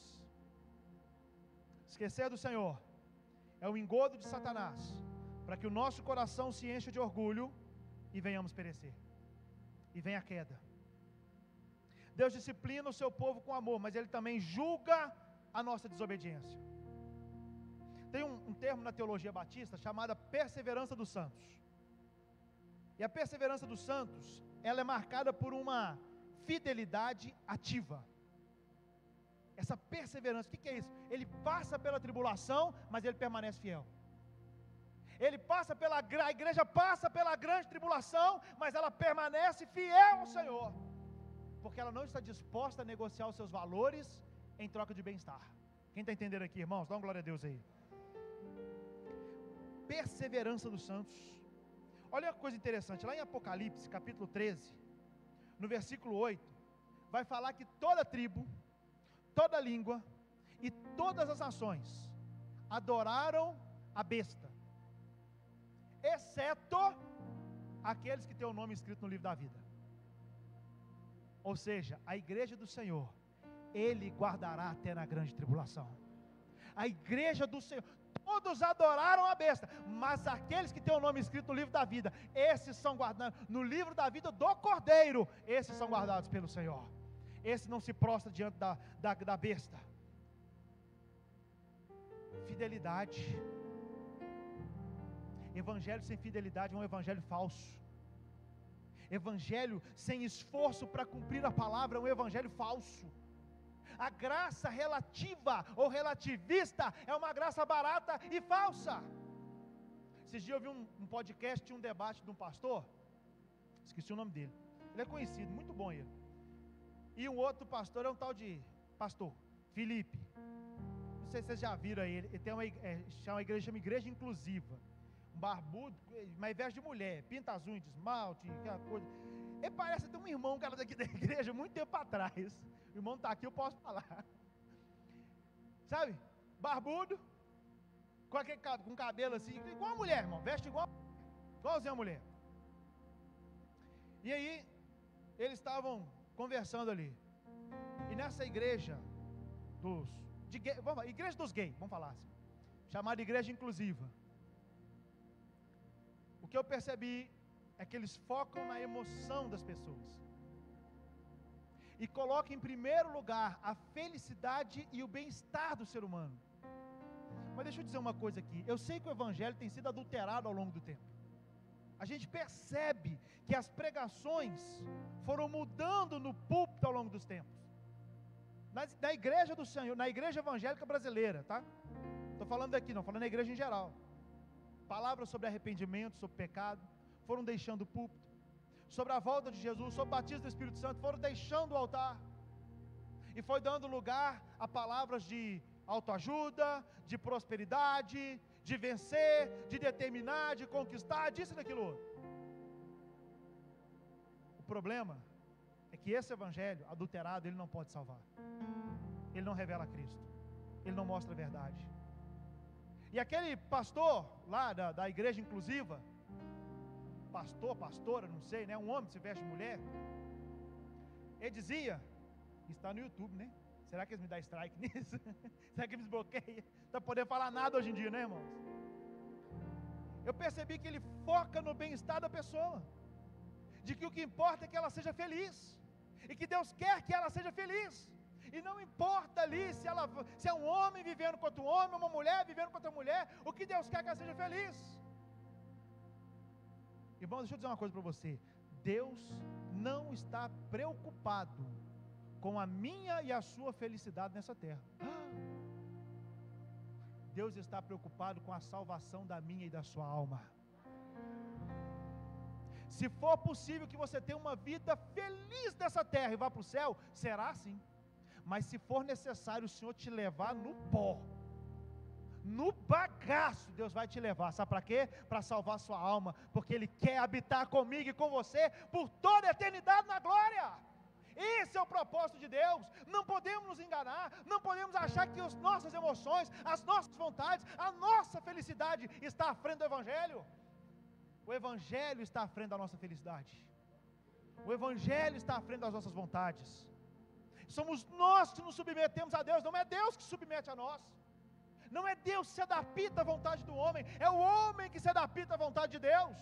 Esquecer do Senhor é o engodo de Satanás, para que o nosso coração se encha de orgulho e venhamos perecer, e vem a queda. Deus disciplina o seu povo com amor, mas Ele também julga a nossa desobediência. Tem um termo na teologia batista chamada perseverança dos santos. E a perseverança dos santos, ela é marcada por uma fidelidade ativa. Essa perseverança, o que é isso? Ele passa pela tribulação, mas ele permanece fiel. A igreja passa pela grande tribulação, mas ela permanece fiel ao Senhor, porque ela não está disposta a negociar os seus valores em troca de bem-estar. Quem está entendendo aqui, irmãos? Dá uma glória a Deus aí. Perseverança dos santos. Olha uma coisa interessante, lá em Apocalipse, capítulo 13, no versículo 8, vai falar que toda tribo, toda língua e todas as nações adoraram a besta, exceto aqueles que têm o nome escrito no livro da vida. Ou seja, a igreja do Senhor, Ele guardará até na grande tribulação. A igreja do Senhor, todos adoraram a besta, mas aqueles que têm o nome escrito no livro da vida, esses são guardados, no livro da vida do Cordeiro, esses são guardados pelo Senhor. Esse não se prostra diante da besta. Fidelidade. Evangelho sem fidelidade é um evangelho falso. Evangelho sem esforço para cumprir a palavra é um evangelho falso. A graça relativa ou relativista é uma graça barata e falsa. Esses dias eu vi um podcast, tinha um debate de um pastor, esqueci o nome dele, ele é conhecido, muito bom ele. E um outro pastor é um tal de pastor Felipe, não sei se vocês já viram aí, ele tem uma igreja, chama Igreja Inclusiva, um barbudo, mas veste de mulher, pinta as unhas de esmalte, aquela coisa. Ele parece ter um irmão, cara daqui da igreja, muito tempo atrás. O irmão está aqui, eu posso falar. Sabe? Barbudo, com cabelo assim, igual a mulher, irmão. Veste igualzinho a mulher. E aí, eles estavam conversando ali. E nessa igreja igreja dos gays, vamos falar assim, chamada Igreja Inclusiva. O que eu percebi é que eles focam na emoção das pessoas e colocam em primeiro lugar a felicidade e o bem-estar do ser humano. Mas deixa eu dizer uma coisa aqui, eu sei que o evangelho tem sido adulterado ao longo do tempo. A gente percebe que as pregações foram mudando no púlpito ao longo dos tempos. Na igreja do Senhor, na igreja evangélica brasileira, tá? Estou falando aqui, não, falando na igreja em geral. palavras sobre arrependimento, sobre pecado, foram deixando o púlpito. Sobre a volta de Jesus, sobre o batismo do Espírito Santo, foram deixando o altar. E foi dando lugar a palavras de autoajuda, de prosperidade, de vencer, de determinar, de conquistar, disso e daquilo outro. O problema é que esse evangelho adulterado, ele não pode salvar. Ele não revela Cristo. Ele não mostra a verdade. E aquele pastor lá da igreja inclusiva, pastora, não sei, né? Um homem que se veste mulher, ele dizia, está no YouTube, né? Será que eles me dão strike nisso? Será que eles bloqueiam? Não está podendo falar nada hoje em dia, né, irmãos? Eu percebi que ele foca no bem-estar da pessoa, de que o que importa é que ela seja feliz, e que Deus quer que ela seja feliz, e não importa ali se é um homem vivendo contra um homem, uma mulher vivendo contra uma mulher, o que Deus quer é que ela seja feliz. Irmão, deixa eu dizer uma coisa para você, Deus não está preocupado com a minha e a sua felicidade nessa terra. Deus está preocupado com a salvação da minha e da sua alma. Se for possível que você tenha uma vida feliz nessa terra e vá para o céu, será assim. Mas se for necessário o Senhor te levar no pó, no bagaço, Deus vai te levar. Sabe para quê? Para salvar sua alma, porque Ele quer habitar comigo e com você por toda a eternidade na glória. Esse é o propósito de Deus. Não podemos nos enganar, não podemos achar que as nossas emoções, as nossas vontades, a nossa felicidade está à frente do Evangelho. O Evangelho está à frente da nossa felicidade. O Evangelho está à frente das nossas vontades. Somos nós que nos submetemos a Deus, não é Deus que se submete a nós. Não é Deus que se adapta à vontade do homem, é o homem que se adapta à vontade de Deus.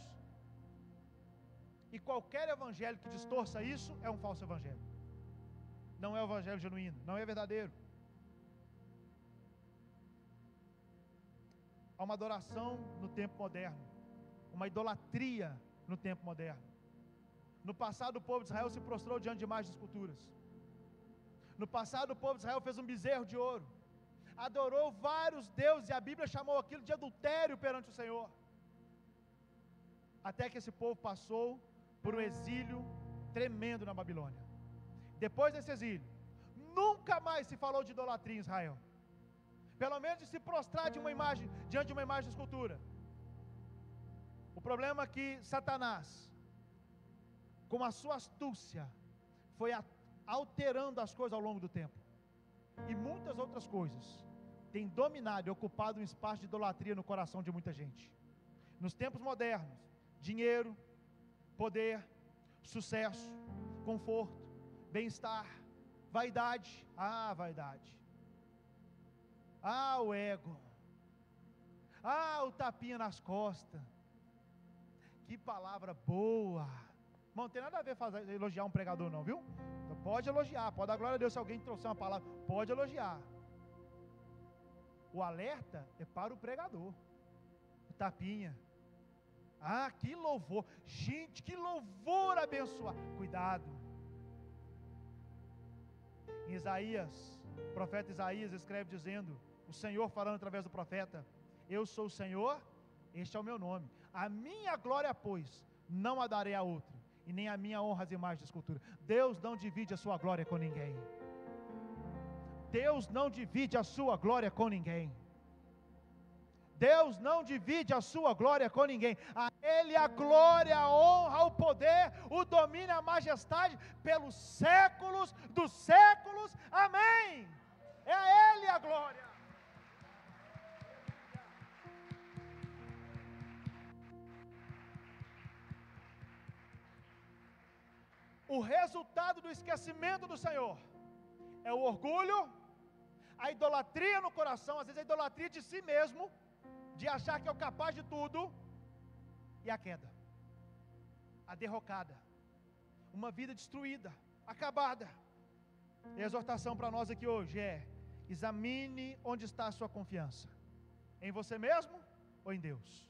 E qualquer evangelho que distorça isso é um falso evangelho. Não é o evangelho genuíno, não é verdadeiro. Há uma adoração no tempo moderno, uma idolatria no tempo moderno. No passado o povo de Israel se prostrou diante de imagens de esculturas. No passado o povo de Israel fez um bezerro de ouro, adorou vários deuses, e a Bíblia chamou aquilo de adultério perante o Senhor. Até que esse povo passou por um exílio tremendo na Babilônia. Depois desse exílio, nunca mais se falou de idolatria em Israel. Pelo menos de se prostrar diante de uma imagem de escultura. O problema é que Satanás, com a sua astúcia, foi alterando as coisas ao longo do tempo. E muitas outras coisas têm dominado e ocupado um espaço de idolatria no coração de muita gente. Nos tempos modernos, dinheiro, poder, sucesso, conforto, bem-estar, vaidade, vaidade, o ego, o tapinha nas costas. Que palavra boa! Não tem nada a ver elogiar um pregador não, viu? Então pode elogiar, pode dar glória a Deus se alguém trouxer uma palavra, pode elogiar. O alerta é para o pregador, o tapinha. Que louvor, gente, que louvor abençoar. Cuidado. Em Isaías, o profeta Isaías escreve dizendo, o Senhor falando através do profeta, eu sou o Senhor, este é o meu nome. A minha glória, pois, não a darei a outro, e nem a minha honra às imagens de escultura. Deus não divide a sua glória com ninguém. Deus não divide a sua glória com ninguém. Deus não divide a sua glória com ninguém. A Ele a glória, a honra, o poder, o domínio, a majestade, pelos séculos dos séculos. Amém. É a Ele a glória. O resultado do esquecimento do Senhor é o orgulho, a idolatria no coração, às vezes a idolatria de si mesmo, de achar que é o capaz de tudo, e a queda, a derrocada, uma vida destruída, acabada. E a exortação para nós aqui hoje é: examine onde está a sua confiança, em você mesmo ou em Deus.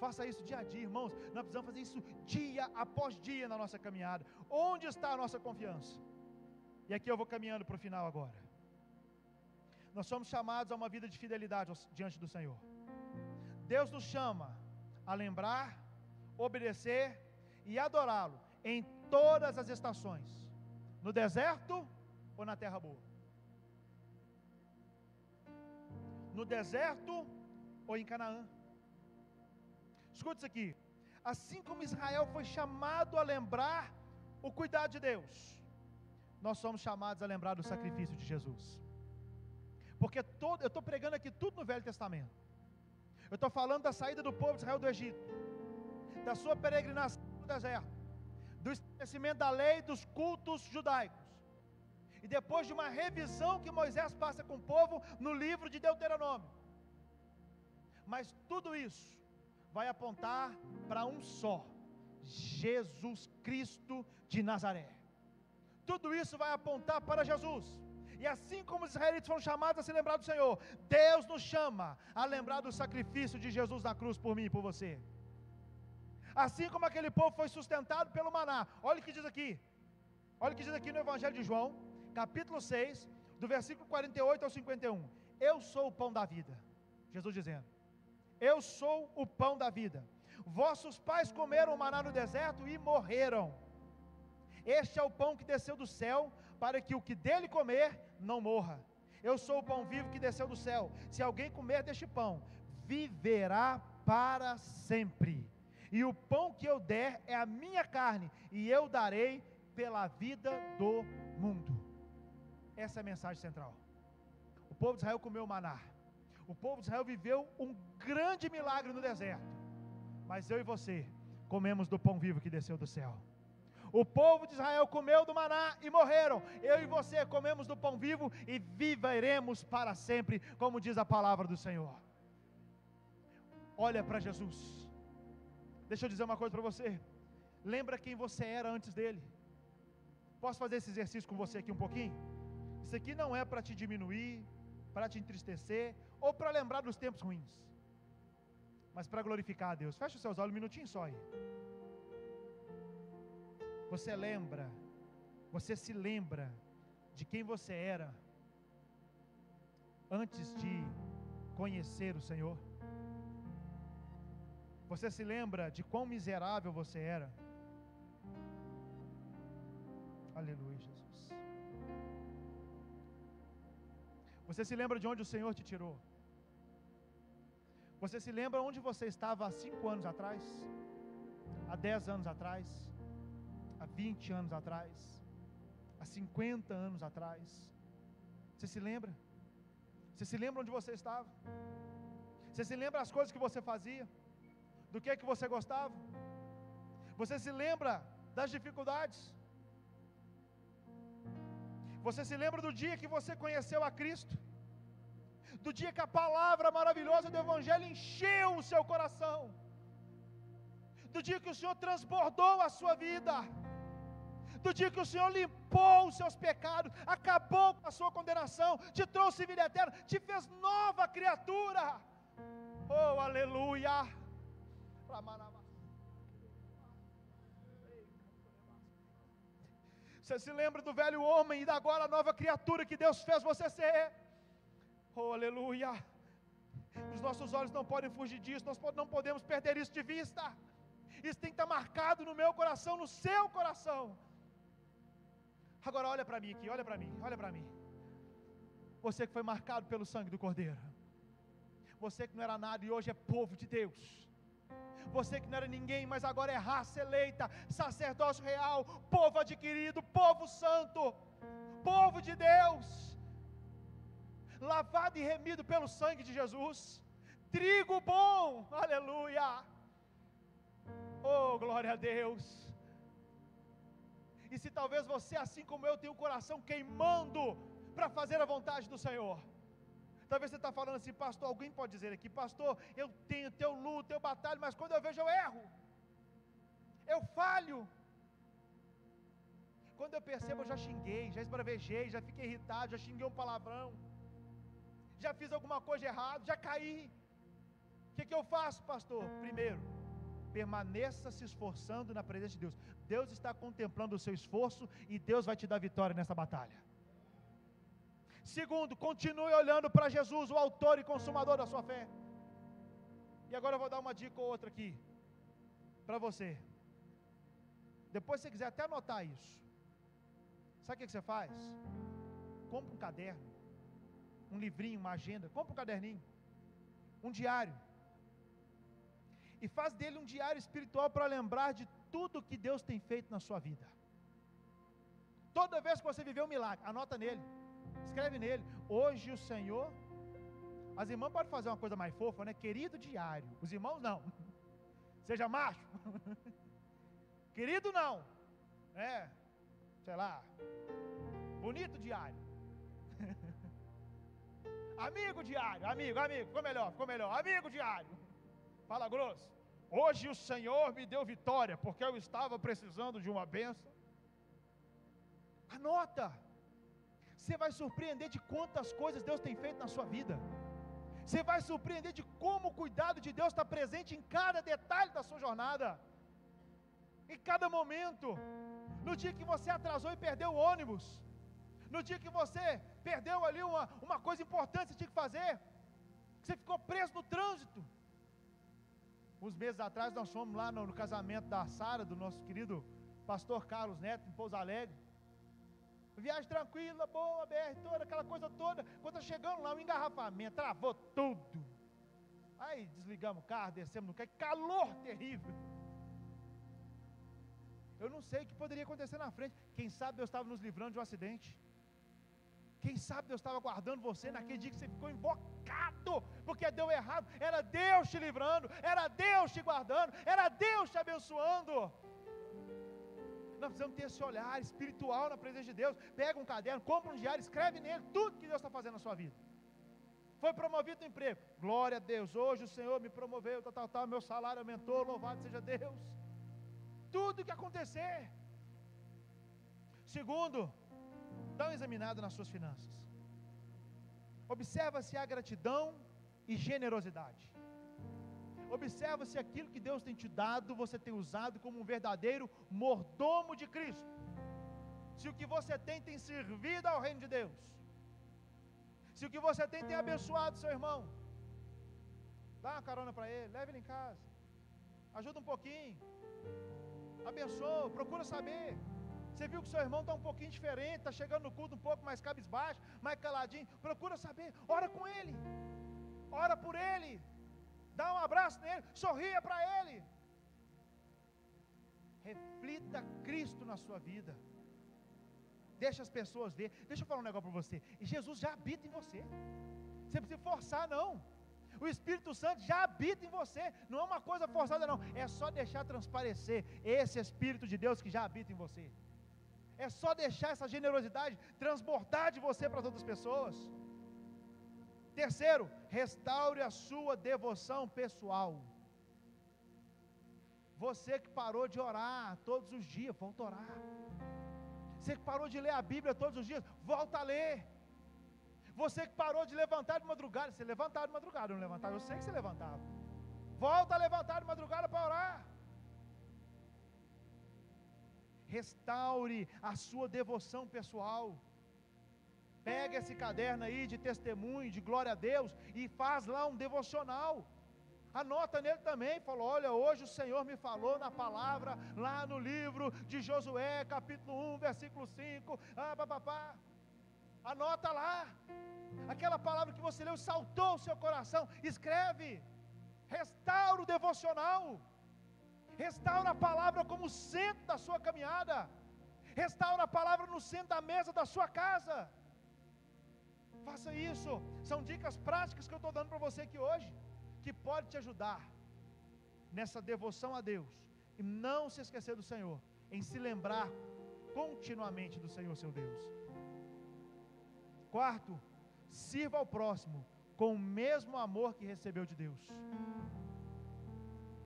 Faça isso dia a dia, irmãos. Nós precisamos fazer isso dia após dia na nossa caminhada. Onde está a nossa confiança? E aqui eu vou caminhando para o final agora. Nós somos chamados a uma vida de fidelidade diante do Senhor. Deus nos chama a lembrar, obedecer e adorá-lo em todas as estações, no deserto ou na terra boa, no deserto ou em Canaã. Escute isso aqui: assim como Israel foi chamado a lembrar o cuidado de Deus, nós somos chamados a lembrar do sacrifício de Jesus. Porque eu estou pregando aqui tudo no Velho Testamento. Eu estou falando da saída do povo de Israel do Egito, da sua peregrinação no deserto, do estabelecimento da lei, dos cultos judaicos, e depois de uma revisão que Moisés passa com o povo no livro de Deuteronômio. Mas tudo isso vai apontar para um só: Jesus Cristo de Nazaré. Tudo isso vai apontar para Jesus. E assim como os israelitas foram chamados a se lembrar do Senhor, Deus nos chama a lembrar do sacrifício de Jesus na cruz por mim e por você. Assim como aquele povo foi sustentado pelo maná. Olha o que diz aqui. Olha o que diz aqui no Evangelho de João, capítulo 6, do versículo 48 ao 51. Eu sou o pão da vida. Jesus dizendo: eu sou o pão da vida. Vossos pais comeram o maná no deserto e morreram. Este é o pão que desceu do céu, para que o que dele comer não morra. Eu sou o pão vivo que desceu do céu. Se alguém comer deste pão, viverá para sempre. E o pão que eu der é a minha carne, e eu darei pela vida do mundo. Essa é a mensagem central. O povo de Israel comeu maná. O povo de Israel viveu um grande milagre no deserto. Mas eu e você comemos do pão vivo que desceu do céu. O povo de Israel comeu do maná e morreram. Eu e você comemos do pão vivo e viveremos para sempre, como diz a palavra do Senhor. Olha para Jesus. Deixa eu dizer uma coisa para você. Lembra quem você era antes dele. Posso fazer esse exercício com você aqui um pouquinho? Isso aqui não é para te diminuir, para te entristecer, ou para lembrar dos tempos ruins, mas para glorificar a Deus. Feche os seus olhos um minutinho só aí. Você lembra, você se lembra de quem você era antes de conhecer o Senhor? Você se lembra de quão miserável você era? Aleluia, Jesus. Você se lembra de onde o Senhor te tirou? Você se lembra onde você estava há 5 anos atrás? Há 10 anos atrás? Há 20 anos atrás? Há 50 anos atrás? Você se lembra? Você se lembra onde você estava? Você se lembra as coisas que você fazia? Do que você gostava? Você se lembra das dificuldades? Você se lembra do dia que você conheceu a Cristo? Do dia que a palavra maravilhosa do Evangelho encheu o seu coração? Do dia que o Senhor transbordou a sua vida? Do dia que o Senhor limpou os seus pecados, acabou com a sua condenação, te trouxe vida eterna, te fez nova criatura? Oh, aleluia! Você se lembra do velho homem e da agora nova criatura que Deus fez você ser? Oh, aleluia! Os nossos olhos não podem fugir disso, nós não podemos perder isso de vista. Isso tem que estar marcado no meu coração, no seu coração. Agora olha para mim aqui, olha para mim, olha para mim. Você que foi marcado pelo sangue do Cordeiro. Você que não era nada e hoje é povo de Deus. Você que não era ninguém, mas agora é raça eleita, sacerdócio real, povo adquirido, povo santo, povo de Deus, lavado e remido pelo sangue de Jesus, trigo bom, aleluia, oh glória a Deus. E se talvez você, assim como eu, tenha o coração queimando para fazer a vontade do Senhor, talvez você está falando assim: pastor, alguém pode dizer aqui, pastor, eu tenho luta, eu batalho, mas quando eu vejo eu erro, eu falho. Quando eu percebo eu já xinguei, já esbravejei, já fiquei irritado, já xinguei um palavrão, já fiz alguma coisa errada, já caí. O que eu faço, pastor? Primeiro, permaneça se esforçando na presença de Deus. Deus está contemplando o seu esforço e Deus vai te dar vitória nessa batalha. Segundo, continue olhando para Jesus, o autor e consumador da sua fé. E agora eu vou dar uma dica ou outra aqui para você. Depois, se você quiser até anotar isso, sabe o que você faz? Compra um caderno, um livrinho, uma agenda, compra um caderninho, um diário, e faz dele um diário espiritual para lembrar de tudo que Deus tem feito na sua vida. Toda vez que você viver um milagre, anota nele, escreve nele: hoje o Senhor. As irmãs podem fazer uma coisa mais fofa, né? Querido diário. Os irmãos não. Seja macho. Querido não. Sei lá. Bonito diário. Amigo diário. Amigo. Ficou melhor. Amigo diário. Fala grosso. Hoje o Senhor me deu vitória, porque eu estava precisando de uma bênção. Anota. Você vai surpreender de quantas coisas Deus tem feito na sua vida. Você vai surpreender de como o cuidado de Deus está presente em cada detalhe da sua jornada, em cada momento. No dia que você atrasou e perdeu o ônibus, no dia que você perdeu ali uma coisa importante que você tinha que fazer, que você ficou preso no trânsito. Uns meses atrás nós fomos lá no casamento da Sara, do nosso querido pastor Carlos Neto, em Pouso Alegre. Viagem tranquila, boa, BR toda, aquela coisa toda. Quando nós chegamos lá, o engarrafamento, travou tudo. Aí desligamos o carro, descemos no carro, que calor terrível. Eu não sei o que poderia acontecer na frente. Quem sabe Deus estava nos livrando de um acidente. Quem sabe Deus estava guardando você naquele dia que você ficou invocado, porque deu errado. Era Deus te livrando, era Deus te guardando, era Deus te abençoando. Nós precisamos ter esse olhar espiritual na presença de Deus. Pega um caderno, compra um diário, escreve nele tudo que Deus está fazendo na sua vida. Foi promovido no emprego, glória a Deus, hoje o Senhor me promoveu, meu salário aumentou, louvado seja Deus. Tudo que acontecer. Segundo, dá uma examinada nas suas finanças. Observa se há gratidão e generosidade. Observa se aquilo que Deus tem te dado, você tem usado como um verdadeiro mordomo de Cristo. Se o que você tem servido ao reino de Deus. Se o que você tem abençoado seu irmão. Dá uma carona para ele, leve ele em casa. Ajuda um pouquinho. Abençoa, procura saber. Você viu que seu irmão está um pouquinho diferente, está chegando no culto um pouco mais cabisbaixo, mais caladinho. Procura saber, ora com ele. Ora por ele. Dá um abraço nele, sorria para ele. Reflita Cristo na sua vida. Deixa as pessoas ver. Deixa eu falar um negócio para você. E Jesus já habita em você. Você não precisa forçar, não. O Espírito Santo já habita em você. Não é uma coisa forçada, não. É só deixar transparecer esse Espírito de Deus que já habita em você. É só deixar essa generosidade transbordar de você para as outras pessoas. Terceiro, restaure a sua devoção pessoal. Você que parou de orar todos os dias, volta a orar. Você que parou de ler a Bíblia todos os dias, volta a ler. Você que parou de levantar de madrugada, você levantava de madrugada, não levantava? Eu sei que você levantava. Volta a levantar de madrugada para orar. Restaure a sua devoção pessoal. Pega esse caderno aí de testemunho, de glória a Deus, e faz lá um devocional. Anota nele também, fala: olha, hoje o Senhor me falou na palavra, lá no livro de Josué, capítulo 1, versículo 5, anota lá, aquela palavra que você leu, saltou o seu coração, escreve, restaura o devocional, restaura a palavra como centro da sua caminhada, restaura a palavra no centro da mesa da sua casa. Faça isso, são dicas práticas que eu estou dando para você aqui hoje, que pode te ajudar nessa devoção a Deus, e não se esquecer do Senhor, em se lembrar continuamente do Senhor seu Deus. Quarto, sirva ao próximo com o mesmo amor que recebeu de Deus.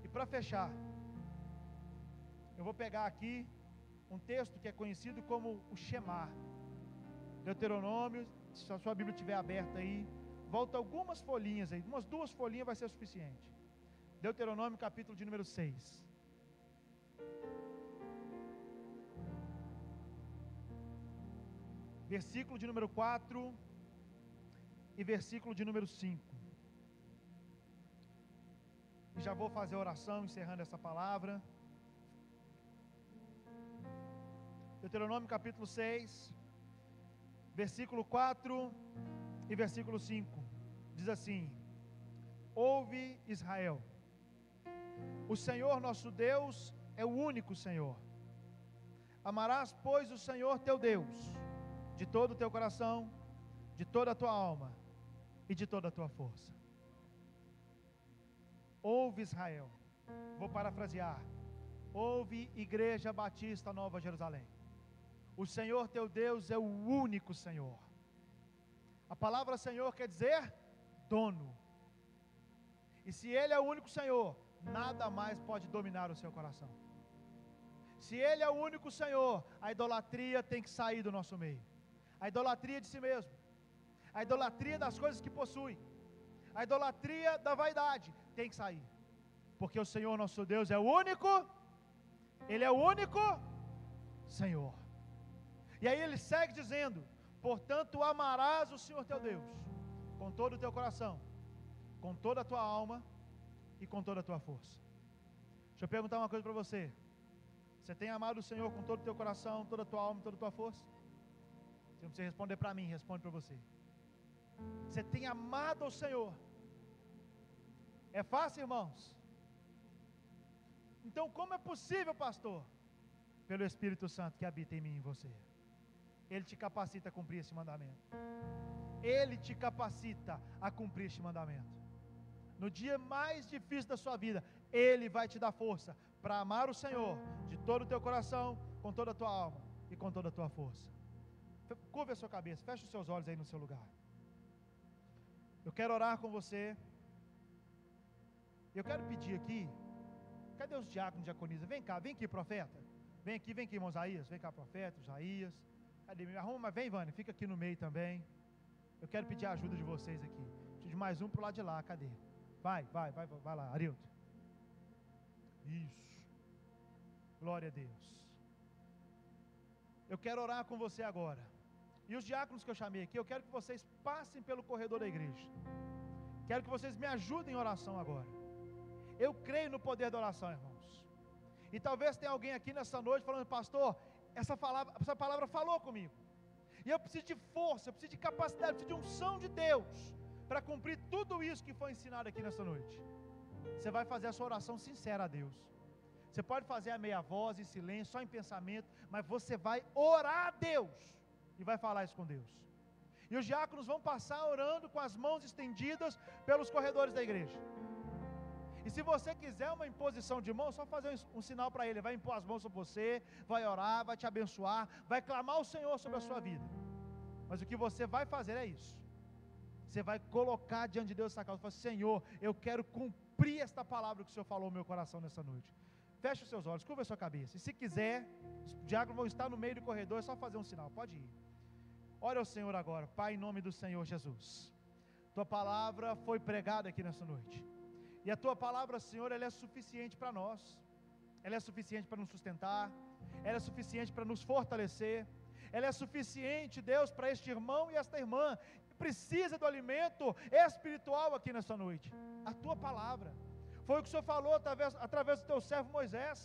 E para fechar, eu vou pegar aqui um texto que é conhecido como o Shema, Deuteronômio. Se a sua Bíblia estiver aberta aí, volta algumas folhinhas aí, umas 2 folhinhas vai ser o suficiente. Deuteronômio capítulo de número 6. Versículo de número 4 e versículo de número 5. já vou fazer a oração, encerrando essa palavra. Deuteronômio capítulo 6, versículo 4 e versículo 5, diz assim: ouve, Israel, o Senhor nosso Deus é o único Senhor. Amarás, pois, o Senhor teu Deus de todo o teu coração, de toda a tua alma e de toda a tua força. Ouve, Israel. Vou parafrasear. Ouve, Igreja Batista Nova Jerusalém. O Senhor teu Deus é o único Senhor. A palavra Senhor quer dizer dono. E se Ele é o único Senhor, nada mais pode dominar o seu coração. Se Ele é o único Senhor, a idolatria tem que sair do nosso meio. A idolatria de si mesmo, a idolatria das coisas que possui, a idolatria da vaidade tem que sair, porque o Senhor nosso Deus é o único, Ele é o único Senhor. E aí ele segue dizendo: portanto amarás o Senhor teu Deus com todo o teu coração, com toda a tua alma e com toda a tua força. Deixa eu perguntar uma coisa para você: você tem amado o Senhor com todo o teu coração, toda a tua alma e toda a tua força? Você não precisa responder para mim, responde para você. Você tem amado o Senhor? É fácil, irmãos? Então como é possível, pastor? Pelo Espírito Santo que habita em mim e em você. Ele te capacita a cumprir esse mandamento. Ele te capacita a cumprir este mandamento. No dia mais difícil da sua vida, Ele vai te dar força para amar o Senhor de todo o teu coração, com toda a tua alma e com toda a tua força. Curva a sua cabeça, feche os seus olhos aí no seu lugar. Eu quero orar com você. Eu quero pedir aqui, cadê os diáconos, diaconisas? Vem cá, vem aqui, profeta. Vem aqui, irmão Isaías. Vem cá, profeta, Isaías. Cadê? Me arruma, mas vem, Vânia, fica aqui no meio também. Eu quero pedir a ajuda de vocês aqui. Preciso de mais um pro lado de lá, cadê? Vai lá, Arilton. Isso. Glória a Deus. Eu quero orar com você agora. E os diáconos que eu chamei aqui, eu quero que vocês passem pelo corredor da igreja. Quero que vocês me ajudem em oração agora. Eu creio no poder da oração, irmãos. E talvez tenha alguém aqui nessa noite falando: pastor, essa palavra falou comigo. E eu preciso de força, eu preciso de capacidade, eu preciso de unção de Deus para cumprir tudo isso que foi ensinado aqui nessa noite. Você vai fazer a sua oração sincera a Deus. Você pode fazer a meia voz, em silêncio, só em pensamento, mas você vai orar a Deus e vai falar isso com Deus. E os diáconos vão passar orando com as mãos estendidas pelos corredores da igreja. E se você quiser uma imposição de mão, só fazer um sinal para ele. Vai impor as mãos sobre você, vai orar, vai te abençoar, vai clamar ao Senhor sobre a sua vida. Mas o que você vai fazer é isso. Você vai colocar diante de Deus essa causa. Você vai falar: Senhor, eu quero cumprir esta palavra que o Senhor falou no meu coração nessa noite. Feche os seus olhos, curva a sua cabeça. E se quiser, os diáconos vão estar no meio do corredor, é só fazer um sinal, pode ir. Ore ao Senhor agora. Pai, em nome do Senhor Jesus, Tua palavra foi pregada aqui nessa noite. E a Tua palavra, Senhor, ela é suficiente para nós. Ela é suficiente para nos sustentar. Ela é suficiente para nos fortalecer. Ela é suficiente, Deus, para este irmão e esta irmã que precisa do alimento espiritual aqui nessa noite. A Tua palavra. Foi o que o Senhor falou através do Teu servo Moisés.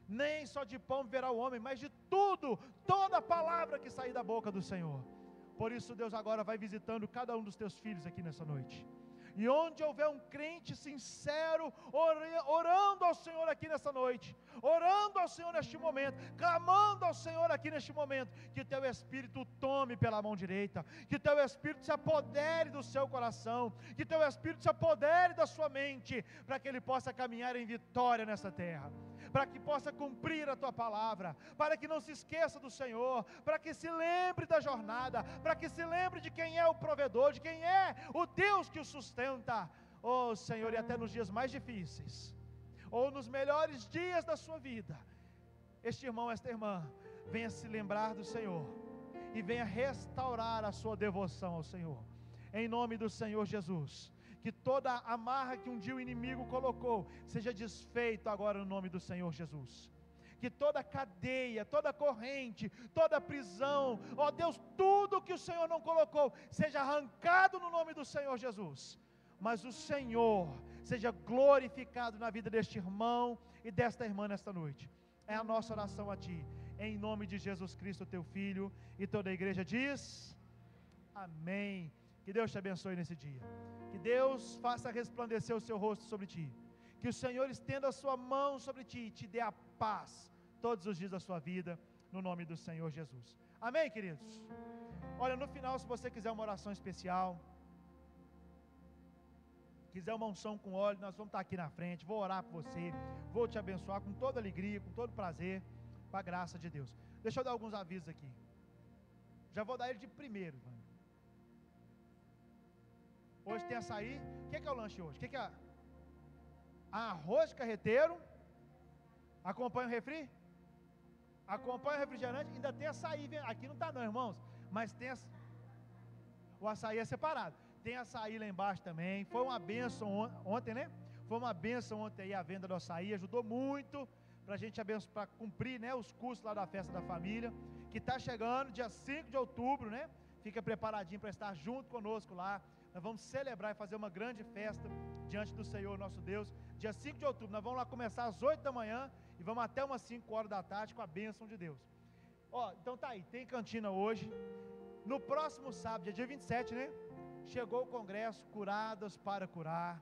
Nem só de pão viverá o homem, mas de tudo, toda a palavra que sair da boca do Senhor. Por isso, Deus agora vai visitando cada um dos Teus filhos aqui nessa noite. E onde houver um crente sincero, orando ao Senhor aqui nessa noite, orando ao Senhor neste momento, clamando ao Senhor aqui neste momento, que Teu Espírito tome pela mão direita, que Teu Espírito se apodere do seu coração, que Teu Espírito se apodere da sua mente, para que ele possa caminhar em vitória nessa terra, para que possa cumprir a Tua palavra, para que não se esqueça do Senhor, para que se lembre da jornada, para que se lembre de quem é o provedor, de quem é o Deus que o sustenta. Oh Senhor, e até nos dias mais difíceis, ou nos melhores dias da sua vida, este irmão, esta irmã, venha se lembrar do Senhor, e venha restaurar a sua devoção ao Senhor, em nome do Senhor Jesus. Que toda amarra que um dia o inimigo colocou seja desfeito agora no nome do Senhor Jesus. Que toda cadeia, toda corrente, toda prisão, ó Deus, tudo que o Senhor não colocou seja arrancado no nome do Senhor Jesus. mas o Senhor seja glorificado na vida deste irmão e desta irmã nesta noite. É a nossa oração a Ti, em nome de Jesus Cristo, Teu Filho, e toda a igreja diz, amém. Que Deus te abençoe nesse dia, que Deus faça resplandecer o seu rosto sobre ti, que o Senhor estenda a sua mão sobre ti e te dê a paz todos os dias da sua vida, no nome do Senhor Jesus. Amém, queridos? Olha, no final, se você quiser uma oração especial, quiser uma unção com óleo, nós vamos estar aqui na frente, vou orar por você, vou te abençoar com toda alegria, com todo prazer, com a graça de Deus. Deixa eu dar alguns avisos aqui, já vou dar ele de primeiro, mano. Hoje tem açaí. O que é o lanche hoje? O que é? Arroz carreteiro. Acompanha o refri? Acompanha o refrigerante. Ainda tem açaí. Aqui não está não, irmãos. Mas tem o açaí é separado. Tem açaí lá embaixo também. Foi uma bênção ontem, né? Foi uma bênção ontem aí a venda do açaí. Ajudou muito para a gente abençoar, para cumprir, né, os custos lá da festa da família, que está chegando dia 5 de outubro, né? Fica preparadinho para estar junto conosco lá. Nós vamos celebrar e fazer uma grande festa diante do Senhor nosso Deus, dia 5 de outubro, nós vamos lá começar às 8 da manhã, e vamos até umas 5 horas da tarde, com a bênção de Deus. Então tá aí, tem cantina hoje, no próximo sábado, dia 27, né, chegou o congresso, Curadas para Curar.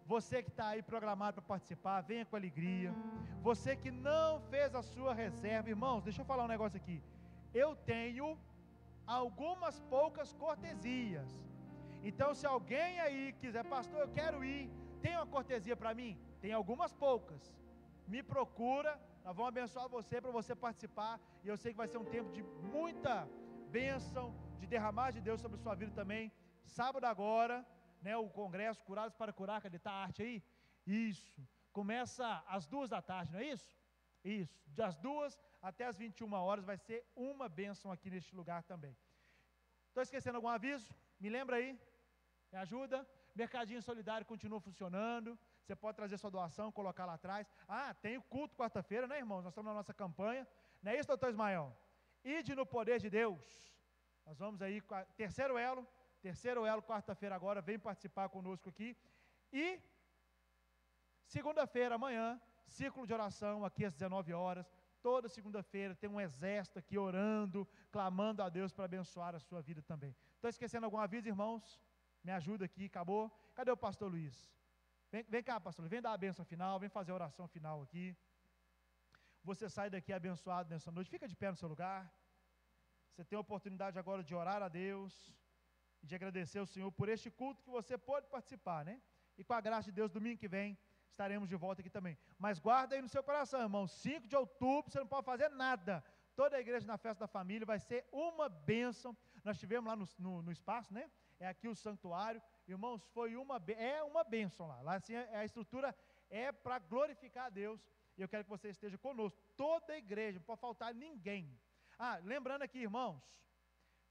Você que está aí programado para participar, venha com alegria. Você que não fez a sua reserva, irmãos, deixa eu falar um negócio aqui, eu tenho algumas poucas cortesias. Então, se alguém aí quiser, pastor, eu quero ir, tem uma cortesia para mim? Tem algumas poucas. Me procura, nós vamos abençoar você para você participar. E eu sei que vai ser um tempo de muita bênção, de derramar de Deus sobre a sua vida também. Sábado agora, né, o congresso Curados para Curar, cadê? Está a arte aí? Isso. Começa às 2 da tarde, não é isso? Isso. Das 2 até as 21 horas vai ser uma bênção aqui neste lugar também. Estou esquecendo algum aviso? Me lembra aí? Me ajuda? Mercadinho Solidário continua funcionando. Você pode trazer sua doação, colocar lá atrás. Tem o culto quarta-feira, né, irmãos? Nós estamos na nossa campanha. Não é isso, doutor Ismael? Ide no poder de Deus. Nós vamos aí, terceiro elo, quarta-feira agora, vem participar conosco aqui. E segunda-feira, amanhã, círculo de oração aqui às 19 horas. Toda segunda-feira tem um exército aqui orando, clamando a Deus para abençoar a sua vida também. Estou esquecendo algum aviso, irmãos? Me ajuda aqui, acabou? Cadê o pastor Luiz? Vem cá, pastor Luiz, vem dar a bênção final, vem fazer a oração final aqui. Você sai daqui abençoado nessa noite, fica de pé no seu lugar. Você tem a oportunidade agora de orar a Deus e de agradecer ao Senhor por este culto que você pode participar, né? E com a graça de Deus, domingo que vem, estaremos de volta aqui também. Mas guarda aí no seu coração, irmão, 5 de outubro, você não pode fazer nada. Toda a igreja na festa da família vai ser uma bênção. Nós tivemos lá no espaço, né? É aqui o santuário. Irmãos, foi uma bênção lá. Lá assim, a estrutura é para glorificar a Deus. E eu quero que você esteja conosco. Toda a igreja, não pode faltar ninguém. Lembrando aqui, irmãos,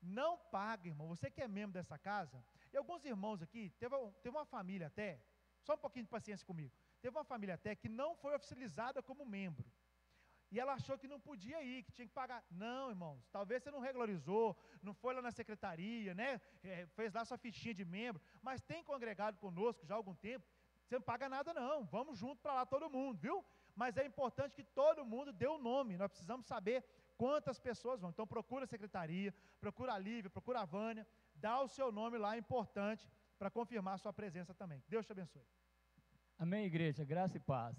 não paga, irmão. Você que é membro dessa casa, e alguns irmãos aqui, teve uma família até, só um pouquinho de paciência comigo. Teve uma família até que não foi oficializada como membro. E ela achou que não podia ir, que tinha que pagar. Não, irmãos, talvez você não regularizou, não foi lá na secretaria, né? Fez lá sua fichinha de membro, mas tem congregado conosco já há algum tempo. Você não paga nada não, vamos junto para lá todo mundo, viu? Mas é importante que todo mundo dê o nome, nós precisamos saber quantas pessoas vão. Então procura a secretaria, procura a Lívia, procura a Vânia, dá o seu nome lá, é importante, para confirmar a sua presença também. Deus te abençoe. Amém, igreja, graça e paz.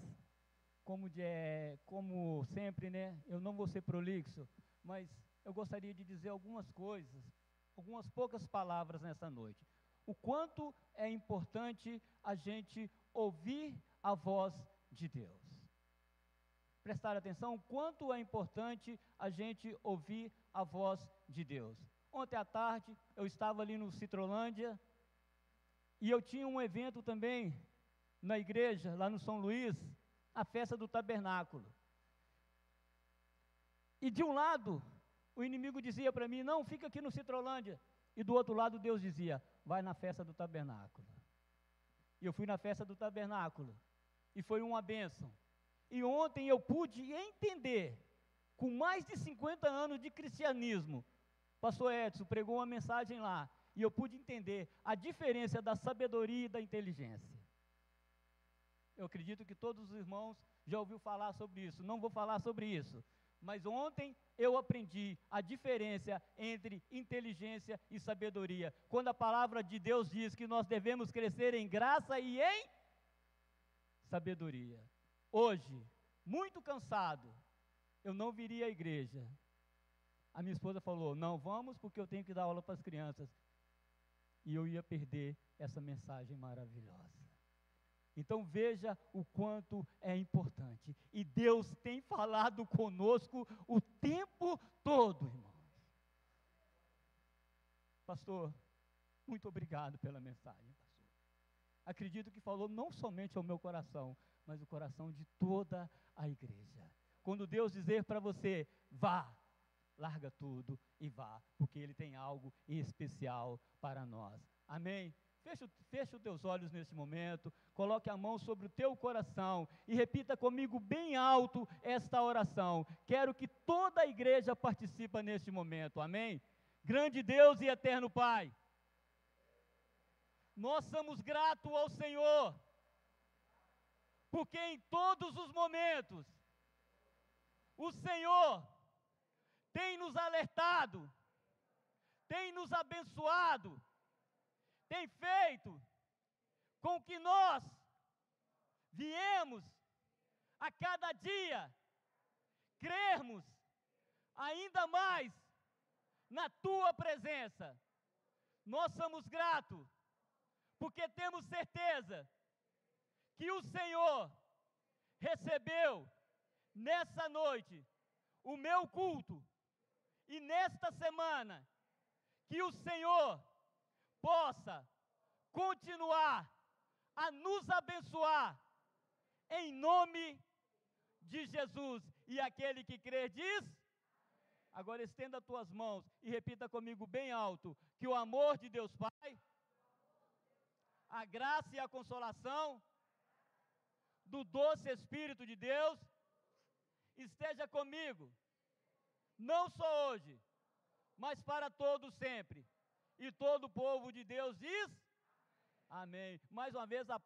Como sempre, né, eu não vou ser prolixo, mas eu gostaria de dizer algumas coisas, algumas poucas palavras nessa noite. O quanto é importante a gente ouvir a voz de Deus. Prestar atenção, o quanto é importante a gente ouvir a voz de Deus. Ontem à tarde, eu estava ali no Citrolândia, e eu tinha um evento também na igreja, lá no São Luís, a festa do tabernáculo. E de um lado, o inimigo dizia para mim, não, fica aqui no Citrolândia. E do outro lado, Deus dizia, vai na festa do tabernáculo. E eu fui na festa do tabernáculo, e foi uma bênção. E ontem eu pude entender, com mais de 50 anos de cristianismo, pastor Edson pregou uma mensagem lá, e eu pude entender a diferença da sabedoria e da inteligência. Eu acredito que todos os irmãos já ouviram falar sobre isso, não vou falar sobre isso. Mas ontem eu aprendi a diferença entre inteligência e sabedoria. Quando a palavra de Deus diz que nós devemos crescer em graça e em sabedoria. Hoje, muito cansado, eu não viria à igreja. A minha esposa falou, não vamos porque eu tenho que dar aula para as crianças. E eu ia perder essa mensagem maravilhosa. Então veja o quanto é importante. E Deus tem falado conosco o tempo todo, irmãos. Pastor, muito obrigado pela mensagem, pastor. Acredito que falou não somente ao meu coração, mas o coração de toda a igreja. Quando Deus dizer para você, vá, larga tudo e vá, porque Ele tem algo em especial para nós. Amém? Feche os teus olhos nesse momento, coloque a mão sobre o teu coração e repita comigo bem alto esta oração. Quero que toda a igreja participe neste momento, amém? Grande Deus e eterno Pai, nós somos gratos ao Senhor, porque em todos os momentos, o Senhor tem nos alertado, tem nos abençoado, tem feito com que nós viemos a cada dia crermos ainda mais na Tua presença. Nós somos gratos, porque temos certeza que o Senhor recebeu nessa noite o meu culto, e nesta semana, que o Senhor possa continuar a nos abençoar, em nome de Jesus. E aquele que crê diz, agora estenda as tuas mãos e repita comigo bem alto, que o amor de Deus Pai, a graça e a consolação do doce Espírito de Deus, esteja comigo, não só hoje, mas para todo sempre. E todo o povo de Deus diz, amém. Mais uma vez, aplausos.